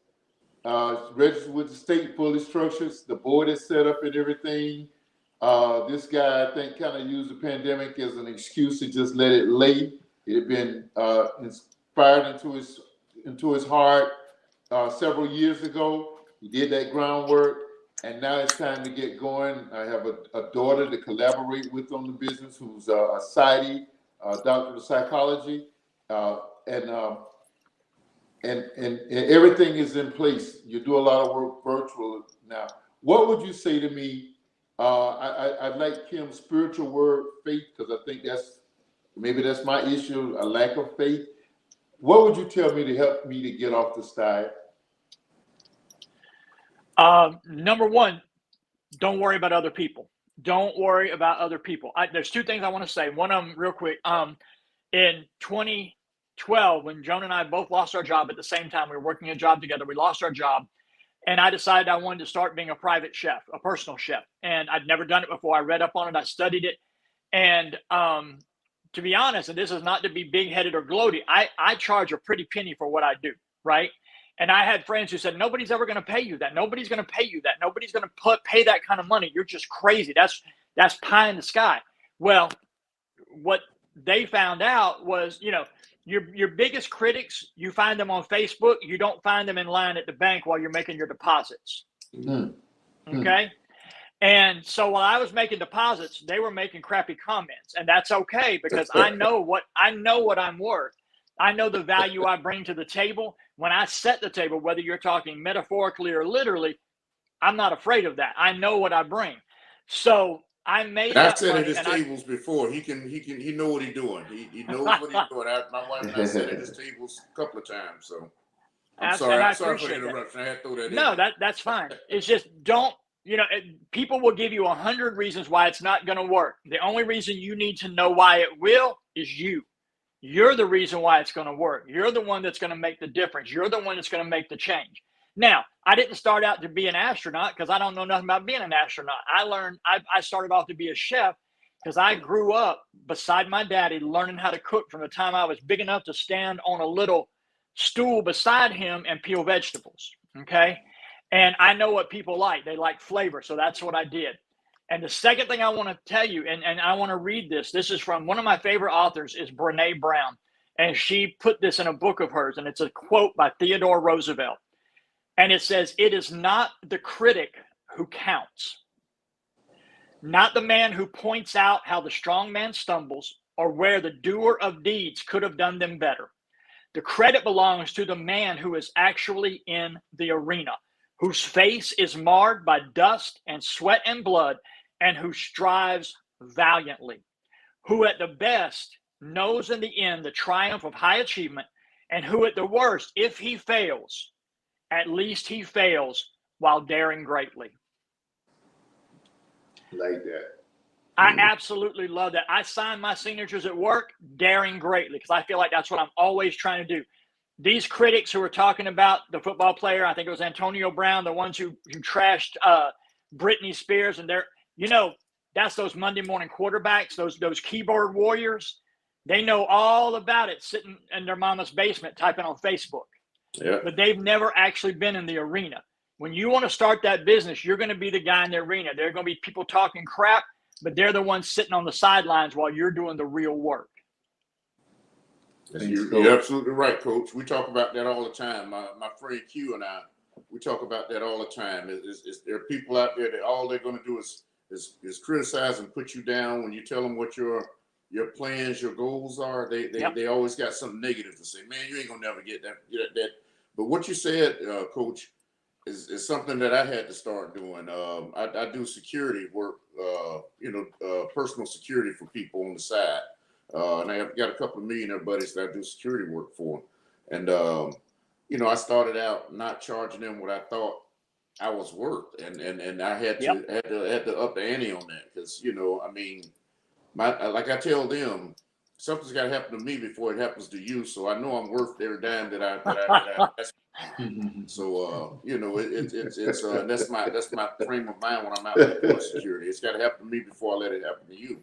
registered with the state, fully structured. The board is set up and everything. This guy, I think, kind of used the pandemic as an excuse to just let it lay. It had been inspired into his heart several years ago. He did that groundwork, and now it's time to get going. I have a daughter to collaborate with on the business who's a PsyD, doctor of psychology, uh, and, um, and everything is in place. You do a lot of work virtual now. What would you say to me? I like Kim's spiritual word, faith, because I think that's my issue, a lack of faith. What would you tell me to help me to get off the side? Number one, don't worry about other people. Don't worry about other people. There's two things I want to say. One of them, real quick. In 2012, when Joan and I both lost our job at the same time, we were working a job together. We lost our job, and I decided I wanted to start being a private chef, a personal chef. And I'd never done it before. I read up on it. I studied it. And to be honest, and this is not to be big-headed or gloaty, I charge a pretty penny for what I do, right? And I had friends who said, nobody's ever going to pay you that. Nobody's going to pay you that. Nobody's going to pay that kind of money. You're just crazy. That's pie in the sky. Well, what they found out was, your biggest critics, you find them on Facebook. You don't find them in line at the bank while you're making your deposits. Mm-hmm. Okay. And so while I was making deposits, they were making crappy comments, and that's okay, because I know what I'm worth. I know the value I bring to the table. When I set the table, whether you're talking metaphorically or literally, I'm not afraid of that. I know what I bring. So I made I've that sat money, at his tables before. He know what he's doing. He knows what he's doing. My wife and I sat at his tables a couple of times. So I'm sorry. I'm sorry for the interruption. I had to throw that in. No, that's fine. It's just don't. People will give you 100 reasons why it's not going to work. The only reason you need to know why it will is you. You're the reason why it's going to work. You're the one that's going to make the difference. You're the one that's going to make the change. Now, I didn't start out to be an astronaut because I don't know nothing about being an astronaut. I started off to be a chef because I grew up beside my daddy learning how to cook from the time I was big enough to stand on a little stool beside him and peel vegetables. Okay. And I know what people like. They like flavor. So that's what I did. And the second thing I want to tell you, and I want to read this. This is from one of my favorite authors, is Brene Brown. And she put this in a book of hers. And it's a quote by Theodore Roosevelt. And it says, "It is not the critic who counts, not the man who points out how the strong man stumbles or where the doer of deeds could have done them better. The credit belongs to the man who is actually in the arena, whose face is marred by dust and sweat and blood, and who strives valiantly, who at the best knows in the end the triumph of high achievement, and who at the worst, if he fails, at least he fails while daring greatly." Like that. I absolutely love that. I sign my signatures at work, daring greatly, because I feel like that's what I'm always trying to do. These critics who are talking about the football player, I think it was Antonio Brown, the ones who trashed Britney Spears, and that's those Monday morning quarterbacks, those keyboard warriors. They know all about it sitting in their mama's basement typing on Facebook. Yeah. But they've never actually been in the arena. When you want to start that business, you're going to be the guy in the arena. There are going to be people talking crap, but they're the ones sitting on the sidelines while you're doing the real work. You're absolutely right, Coach. We talk about that all the time. My friend Q and I, we talk about that all the time. There are people out there that all they're going to do is criticize and put you down when you tell them what your plans, your goals are. They always got something negative to say. Man, you ain't gonna never get that. But what you said, Coach, is something that I had to start doing. I do security work, personal security for people on the side. And I have got a couple of millionaire buddies that I do security work for. And, I started out not charging them what I thought I was worth, and I had to up the ante on that because I mean, like I tell them, something's got to happen to me before it happens to you. So I know I'm worth every dime that I invest. So it's that's my frame of mind when I'm out there doing security. It's got to happen to me before I let it happen to you,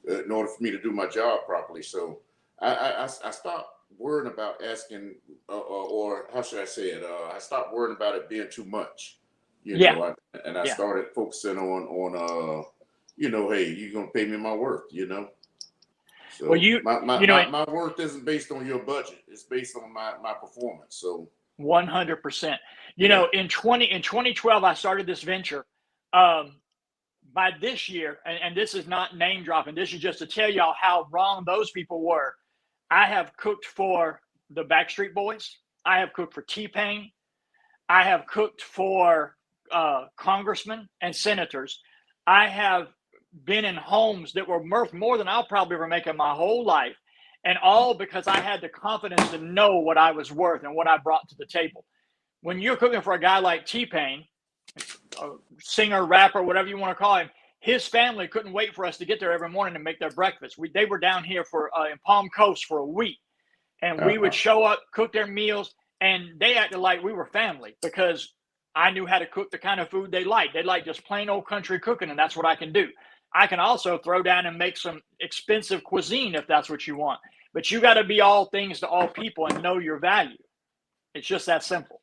in order for me to do my job properly. So I stopped worrying about asking, or how should I say it? I stopped worrying about it being too much. I started focusing on hey, you're gonna pay me my worth. So well, my worth isn't based on your budget. It's based on my performance. So 100%. In 2012, I started this venture. By this year, and this is not name dropping, this is just to tell y'all how wrong those people were. I have cooked for the Backstreet Boys. I have cooked for T-Pain. I have cooked for congressmen and senators. I have been in homes that were worth more than I'll probably ever make in my whole life. And all because I had the confidence to know what I was worth and what I brought to the table. When you're cooking for a guy like T-Pain, a singer, rapper, whatever you want to call him, his family couldn't wait for us to get there every morning to make their breakfast. They were down here in Palm Coast for a week. And we would show up, cook their meals, and they acted like we were family because I knew how to cook the kind of food they like. They like just plain old country cooking, and that's what I can do. I can also throw down and make some expensive cuisine if that's what you want. But you got to be all things to all people and know your value. It's just that simple.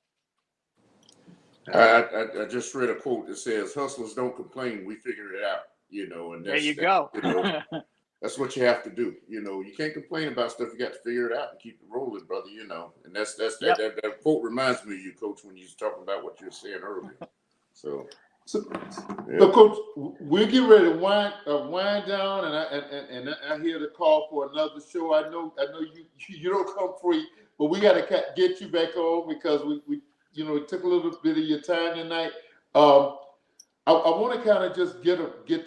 I just read a quote that says, "Hustlers don't complain, we figure it out." And there you go. That's what you have to do. You can't complain about stuff. You got to figure it out and keep it rolling, brother. And that quote reminds me of you, Coach, when you was talking about what you were saying earlier. So Coach, we'll get ready to wind down, and I hear the call for another show. I know you don't come free, but we got to get you back on because we it took a little bit of your time tonight. I want to kind of just get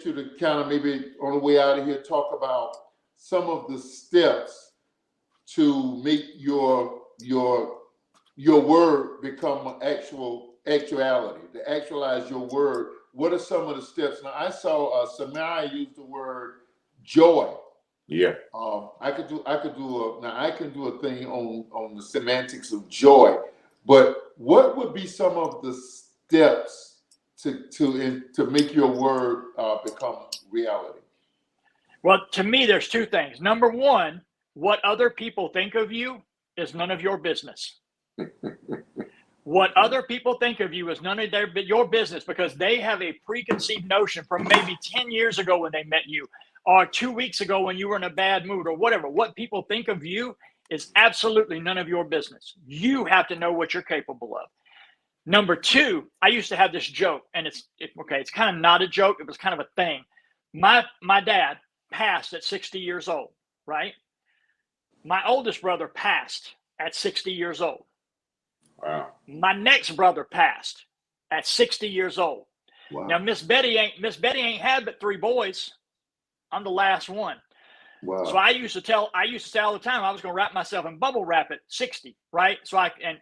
you to kind of maybe on the way out of here talk about some of the steps to make your word become actuality, to actualize your word. What are some of the steps? Now I saw Samaya use the word joy. Yeah. I can do a thing on the semantics of joy, but what would be some of the steps to make your word become reality? Well, to me, there's two things. Number one, what other people think of you is none of your business. What other people think of you is none of your business because they have a preconceived notion from maybe 10 years ago when they met you or 2 weeks ago when you were in a bad mood or whatever. What people think of you is absolutely none of your business. You have to know what you're capable of. Number two, I used to have this joke, and it's kind of not a joke. It was kind of a thing. My dad passed at 60 years old, right? My oldest brother passed at 60 years old. Wow. My next brother passed at 60 years old. Wow. Now Miss Betty ain't had but 3 boys. I'm the last one. Wow. So I used to say all the time I was going to wrap myself in bubble wrap at 60, right? So and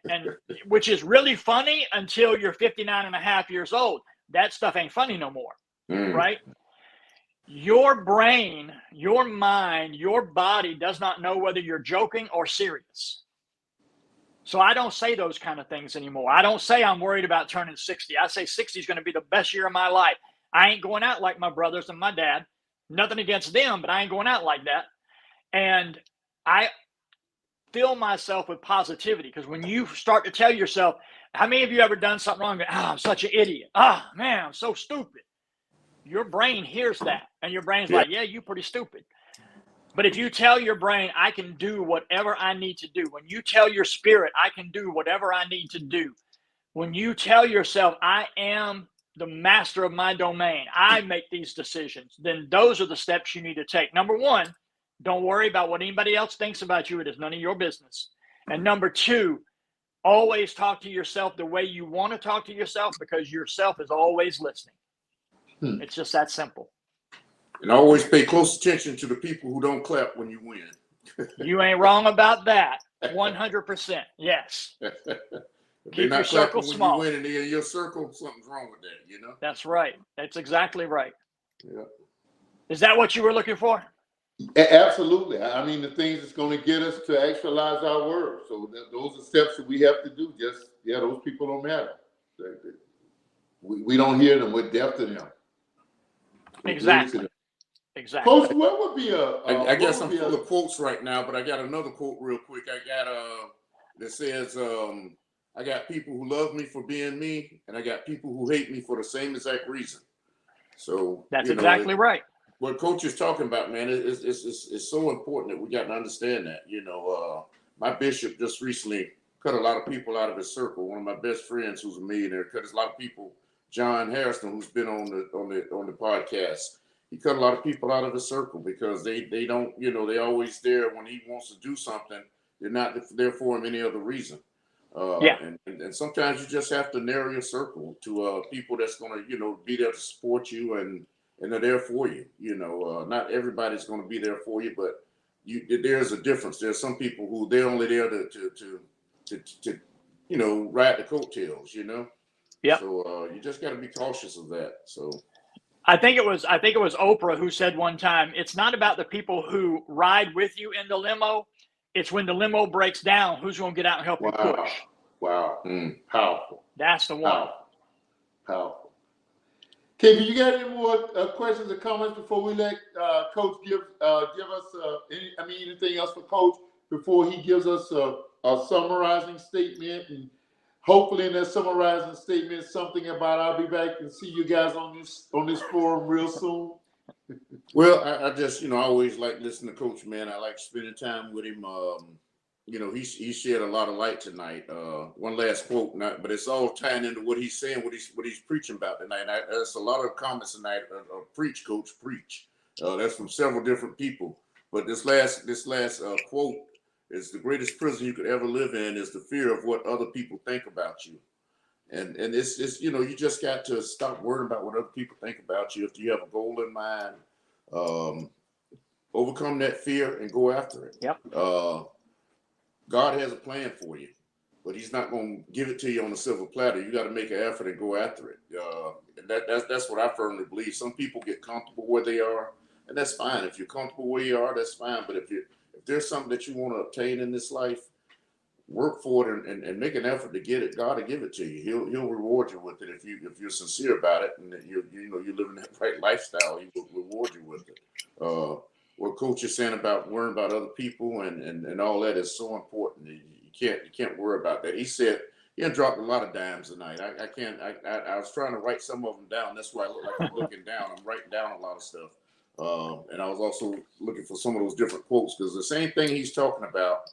which is really funny until you're 59 and a half years old. That stuff ain't funny no more, right? Your brain, your mind, your body does not know whether you're joking or serious. So I don't say those kind of things anymore. I don't say I'm worried about turning 60. I say 60 is going to be the best year of my life. I ain't going out like my brothers and my dad. Nothing against them, but I ain't going out like that. And I fill myself with positivity because when you start to tell yourself, how many of you ever done something wrong? I'm such an idiot. Man, I'm so stupid. Your brain hears that and your brain's like, yeah, you're pretty stupid. But if you tell your brain, I can do whatever I need to do. When you tell your spirit, I can do whatever I need to do. When you tell yourself, I am the master of my domain, I make these decisions, then those are the steps you need to take. Number one, don't worry about what anybody else thinks about you. It is none of your business. And number two, always talk to yourself the way you want to talk to yourself because yourself is always listening. It's just that simple. And always pay close attention to the people who don't clap when you win. You ain't wrong about that. 100%. Yes. If Keep they're your not circle clapping when small. you win and they're in your circle, something's wrong with that, you know? That's right. That's exactly right. Yeah. Is that what you were looking for? Absolutely. I mean, the things that's going to get us to actualize our words. So those are steps that we have to do. Just, those people don't matter. We don't hear them. We're deaf to them. So Exactly. Exactly. Coach, what would be I guess I'm full of quotes right now, but I got another quote real quick. I got that says, I got people who love me for being me, and I got people who hate me for the same exact reason. So that's exactly right. What Coach is talking about, man, it's so important that we got to understand that. You know, my bishop just recently cut a lot of people out of his circle. One of my best friends, who's a millionaire, cut a lot of people. John Harrison, who's been on the podcast, he cut a lot of people out of his circle because they don't, they're always there when he wants to do something. They're not there for him any other reason. And sometimes you just have to narrow your circle to people that's going to, be there to support you and they're there for you. Not everybody's going to be there for you, but there's a difference. There's some people who they're only there to ride the coattails. Yeah. So you just got to be cautious of that. So. I think it was Oprah who said one time, it's not about the people who ride with you in the limo. It's when the limo breaks down, who's going to get out and help you push. Wow. Powerful. That's the one. Powerful. Kevin, you got any more questions or comments before we let Coach give us anything else for Coach before he gives us a summarizing statement, and hopefully in that summarizing statement something about I'll be back and see you guys on this forum real soon. Well, I just I always like listening to Coach, man. I like spending time with him. He shed a lot of light tonight. One last quote, but it's all tying into what he's saying, what he's preaching about tonight. There's a lot of comments tonight. Preach, Coach, preach. That's from several different people. But this last quote is the greatest prison you could ever live in is the fear of what other people think about you. And it's you just got to stop worrying about what other people think about you. If you have a goal in mind, overcome that fear and go after it. Yep. God has a plan for you, but he's not going to give it to you on a silver platter. You got to make an effort and go after it. And that's what I firmly believe. Some people get comfortable where they are, and that's fine. If you're comfortable where you are, that's fine. But if there's something that you want to obtain in this life, work for it and make an effort to get it. God will give it to you. He'll reward you with it if you're sincere about it and you're living that right lifestyle. He will reward you with it. What Coach is saying about worrying about other people and all that is so important. You can't worry about that. He said he had dropped a lot of dimes tonight. I was trying to write some of them down. That's why I look like I'm looking down. I'm writing down a lot of stuff. And I was also looking for some of those different quotes because the same thing he's talking about,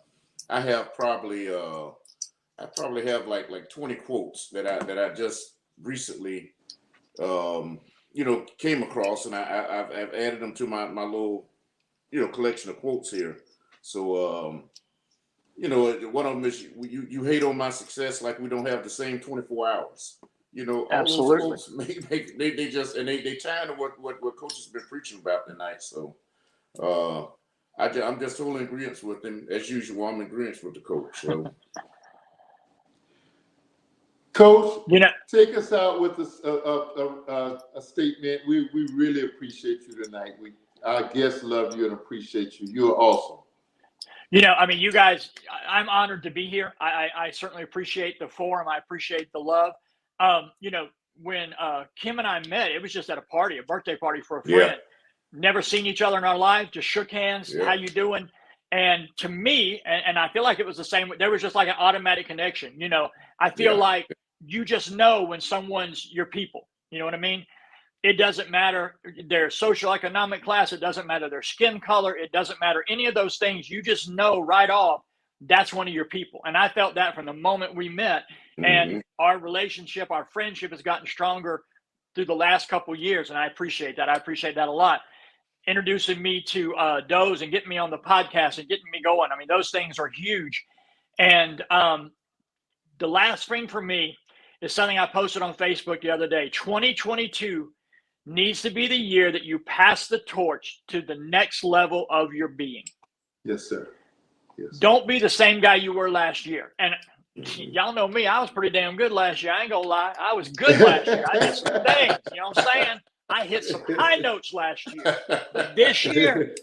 I have probably have like 20 quotes that I just recently came across, and I've added them to my little collection of quotes here. So one of them is you hate on my success like we don't have the same 24 hours. All Absolutely. those quotes they just and they tie into what Coach has been preaching about tonight. So I'm just totally in agreement with him. As usual, I'm in agreement with the coach. So. Coach, take us out with a statement. We really appreciate you tonight. Our guests love you and appreciate you. You're awesome. You guys, I'm honored to be here. I certainly appreciate the forum. I appreciate the love. When Kim and I met, it was just at a birthday party for a friend. Yeah. Never seen each other in our life, just shook hands. Yeah. How you doing? And to me, and I feel like it was the same, there was just like an automatic connection. I feel like you just know when someone's your people. You know what I mean? It doesn't matter their socioeconomic class. It doesn't matter their skin color. It doesn't matter any of those things. You just know right off that's one of your people. And I felt that from the moment we met. Mm-hmm. And our relationship, our friendship has gotten stronger through the last couple of years. And I appreciate that. I appreciate that a lot. Introducing me to Doze and getting me on the podcast and getting me going. I mean, those things are huge. And the last thing for me is something I posted on Facebook the other day. 2022 needs to be the year that you pass the torch to the next level of your being. Yes, sir. Yes. Don't be the same guy you were last year. And y'all know me, I was pretty damn good last year. I ain't gonna lie. I was good last year. I did some things, you know what I'm saying? I hit some high notes last year. But this year,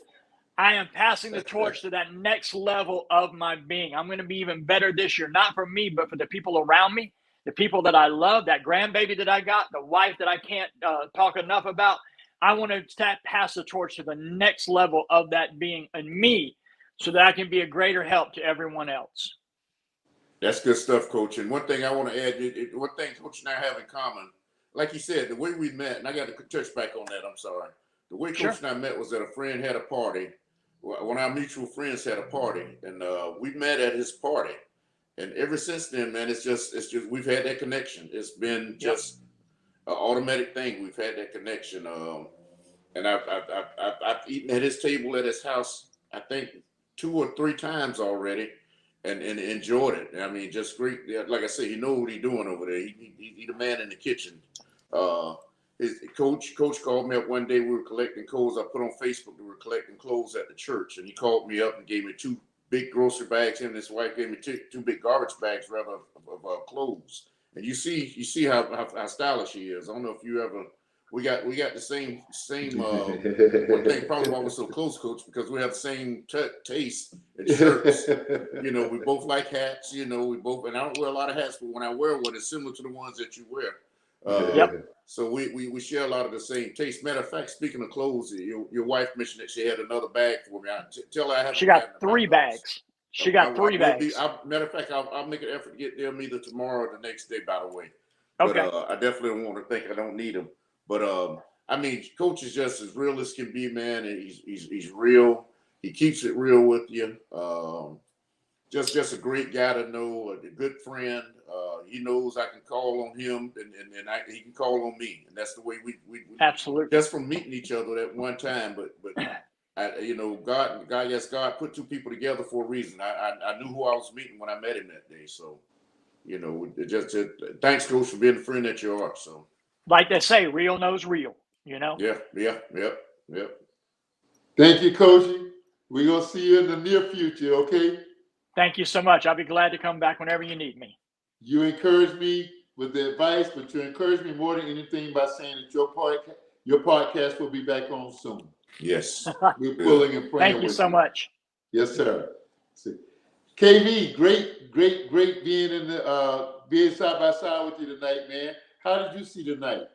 I am passing the torch to that next level of my being. I'm going to be even better this year, not for me, but for the people around me, the people that I love, that grandbaby that I got, the wife that I can't talk enough about. I want to pass the torch to the next level of that being in me so that I can be a greater help to everyone else. That's good stuff, Coach. And one thing I want to add, one thing Coach and I have in common, like you said, the way we met, and I got to touch back on that, I'm sorry. The way Coach and I met was that a friend had a party. One of our mutual friends had a party, and we met at his party. And ever since then, man, it's just we've had that connection. It's been just an automatic thing. We've had that connection. And I've eaten at his table at his house, I think 2 or 3 times already, and enjoyed it. I mean, just great. Like I said, he knows what he's doing over there. He the man in the kitchen. His coach called me up one day. We were collecting clothes. I put on Facebook that we were collecting clothes at the church, and he called me up and gave me 2 big grocery bags. Him and his wife gave me 2 big garbage bags, rather, of clothes. And you see how stylish he is. I don't know if you ever. We got the same one thing probably why we're so close, Coach, because we have the same taste in shirts. You know, we both like hats. You know, we both, and I don't wear a lot of hats, but when I wear one, it's similar to the ones that you wear. So we share a lot of the same taste. Matter of fact, speaking of clothes, your wife mentioned that she had another bag for me. Tell her I haven't. She got 3 bags. She got 3 bags. Matter of fact, I'll make an effort to get them either tomorrow or the next day, by the way. Okay. But I definitely don't want to think I don't need them. But I mean, Coach is just as real as can be, man. And he's real. He keeps it real with you. Just a great guy to know, a good friend. He knows I can call on him, and he can call on me, and that's the way we absolutely. Just from meeting each other at one time, but God put 2 people together for a reason. I knew who I was meeting when I met him that day, so just thanks, Coach, for being the friend that you are. So, like they say, real knows real. You know. Yep. Thank you, Coach. We're gonna see you in the near future. Okay. Thank you so much. I'll be glad to come back whenever you need me. You encourage me with the advice, but you encourage me more than anything by saying that your podcast will be back on soon. Yes. We're pulling and praying. Thank you so much. Yes, sir. KV, great being in the being side by side with you tonight, man. How did you see tonight?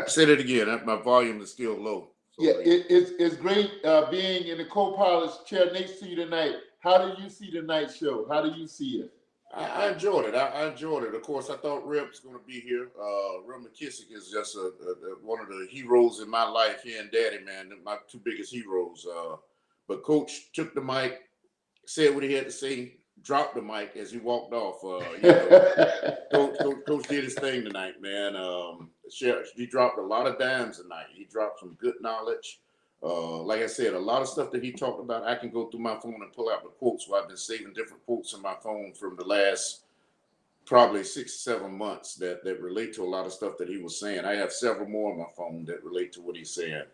Say it again. My volume is still low. So yeah, it's great being in the co-pilot's chair next to you tonight. How did you see tonight's show? How did you see it? I enjoyed it. I enjoyed it. Of course, I thought Reb was going to be here. Reb McKissick is just one of the heroes in my life. He and Daddy, man, my 2 biggest heroes. But Coach took the mic, said what he had to say, dropped the mic as he walked off. Coach did his thing tonight, man. He dropped a lot of dimes tonight. He dropped some good knowledge. Like I said, a lot of stuff that he talked about, I can go through my phone and pull out the quotes. So I've been saving different quotes in my phone from the last probably 6 or 7 months that relate to a lot of stuff that he was saying. I have several more on my phone that relate to what he's saying.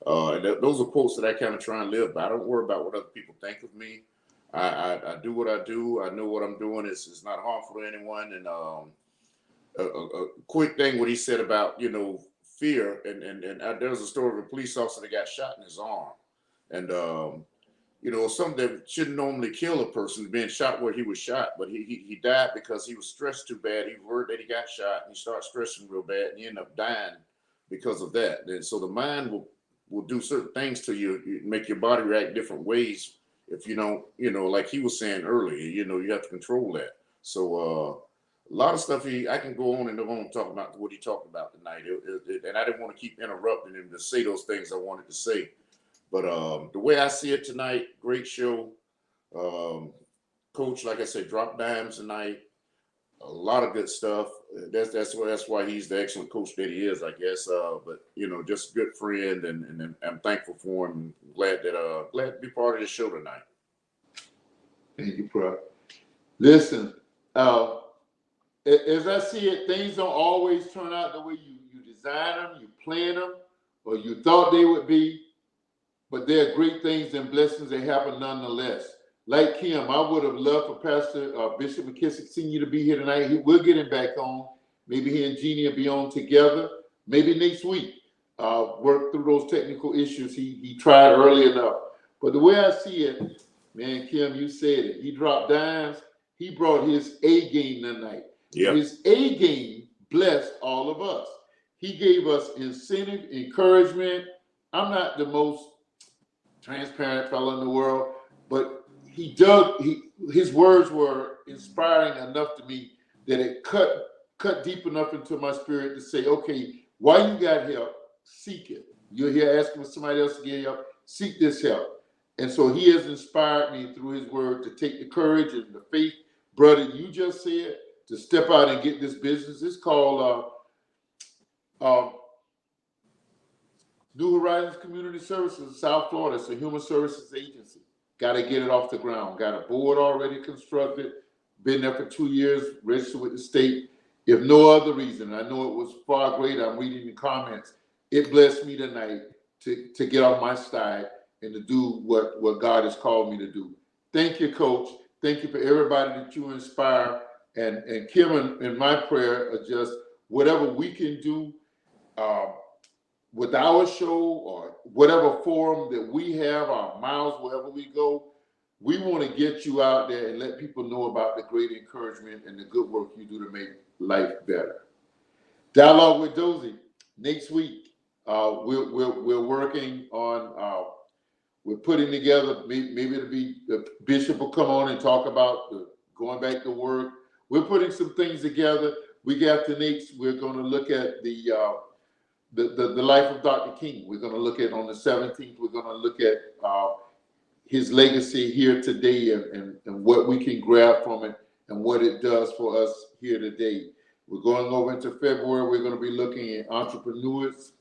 And those are quotes that I kind of try and live by. I don't worry about what other people think of me. I do what I do. I know what I'm doing. It's not harmful to anyone. And a quick thing, what he said about, fear, and there was a story of a police officer that got shot in his arm, and something that shouldn't normally kill a person being shot where he was shot, but he died because he was stressed too bad. He heard that he got shot, and he started stressing real bad, and he ended up dying because of that. And so the mind will do certain things to you, make your body react different ways if you don't, like he was saying earlier, you have to control that. So a lot of stuff I can go on and on talking about what he talked about tonight. And I didn't want to keep interrupting him to say those things I wanted to say. But the way I see it tonight, great show. Coach, like I said, dropped dimes tonight. A lot of good stuff. That's why he's the excellent coach that he is, I guess. But just a good friend, and I'm thankful for him. Glad to be part of this show tonight. Thank you, bro. Listen, as I see it, things don't always turn out the way you design them, you plan them, or you thought they would be. But there are great things and blessings that happen nonetheless. like Kim, I would have loved for Pastor Bishop McKissick Sr. to be here tonight. We'll get him back on. Maybe he and Jeannie will be on together. Maybe next week. Work through those technical issues. He tried early enough. But the way I see it, man, Kim, you said it. He dropped dimes. He brought his A game tonight. Yep. His A game blessed all of us. He gave us incentive, encouragement. I'm not the most transparent fellow in the world, but his words were inspiring enough to me that it cut deep enough into my spirit to say, okay, while you got help, seek it. You're here asking for somebody else to get help, seek this help. And so he has inspired me through his word to take the courage and the faith, brother, you just said, to step out and get this business. It's called New Horizons Community Services, South Florida. It's a human services agency. Got to get it off the ground. Got a board already constructed. Been there for 2 years, registered with the state. If no other reason, I know it was far greater. I'm reading the comments. It blessed me tonight to get off my side and to do what God has called me to do. Thank you, Coach. Thank you for everybody that you inspire. And Kim and my prayer are just whatever we can do with our show or whatever forum that we have, our mouths, wherever we go, we want to get you out there and let people know about the great encouragement and the good work you do to make life better. Dialogue with Dozie next week. We're working on. We're putting together. Maybe it'll be the bishop will come on and talk about going back to work. We're putting some things together. Week after next, we're going to look at the life of Dr. King. We're going to look at on the 17th. We're going to look at his legacy here today and what we can grab from it and what it does for us here today. We're going over into February. We're going to be looking at entrepreneurism,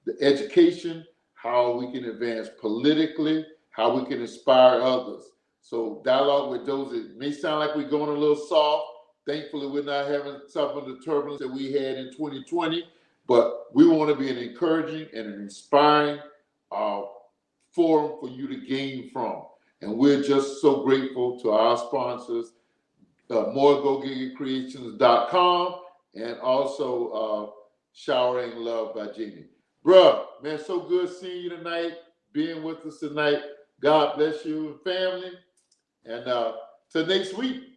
the education, how we can advance politically, how we can inspire others. So dialogue with those, it may sound like we're going a little soft. Thankfully, we're not having some of the turbulence that we had in 2020, but we want to be an encouraging and an inspiring forum for you to gain from. And we're just so grateful to our sponsors, moregogiggacreations.com and also Showering Love by Jeannie. Bruh, man, so good seeing you tonight, being with us tonight. God bless you and family. And till next week.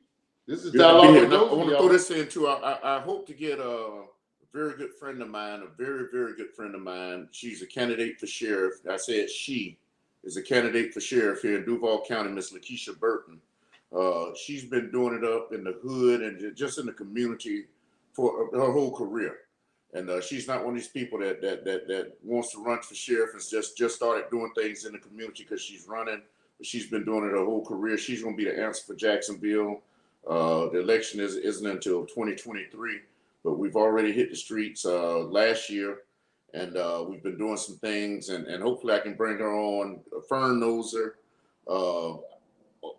This is Dialogue with Dozie. I want to throw this in too. I hope to get a very good friend of mine, a very, very good friend of mine. She's a candidate for sheriff. I said she is a candidate for sheriff here in Duval County, Miss Lakeisha Burton. She's been doing it up in the hood and just in the community for her whole career. And she's not one of these people that wants to run for sheriff and just started doing things in the community because she's running. But she's been doing it her whole career. She's going to be the answer for Jacksonville. The election isn't until 2023, but we've already hit the streets last year, and we've been doing some things, and hopefully I can bring her on. Fern knows her,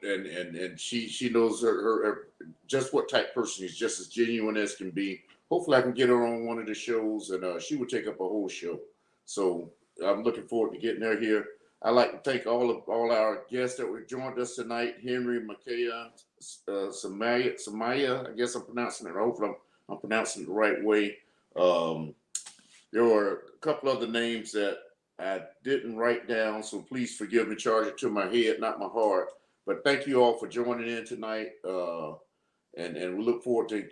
and she knows her just what type of person she's, just as genuine as can be. Hopefully I can get her on one of the shows, and she would take up a whole show. So I'm looking forward to getting her here. I'd like to thank all our guests that were joined us tonight. Henry, Makaya, Samaya, I guess I'm pronouncing it. Hopefully I'm pronouncing it the right way. There were a couple other names that I didn't write down, so please forgive me, charge it to my head, not my heart. But thank you all for joining in tonight. And we look forward to,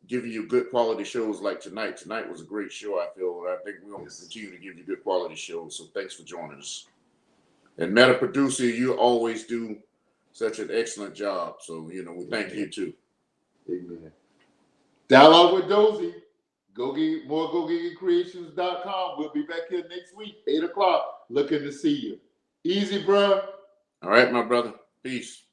giving you good quality shows like tonight. Tonight was a great show, I feel. I think we're going to continue to give you good quality shows. So thanks for joining us. And Meta Producer, you always do such an excellent job. So, we thank you too. Amen. Dialogue with Dozie. moregogiggacreations.com. We'll be back here next week, 8 o'clock. Looking to see you. Easy, bro. All right, my brother. Peace.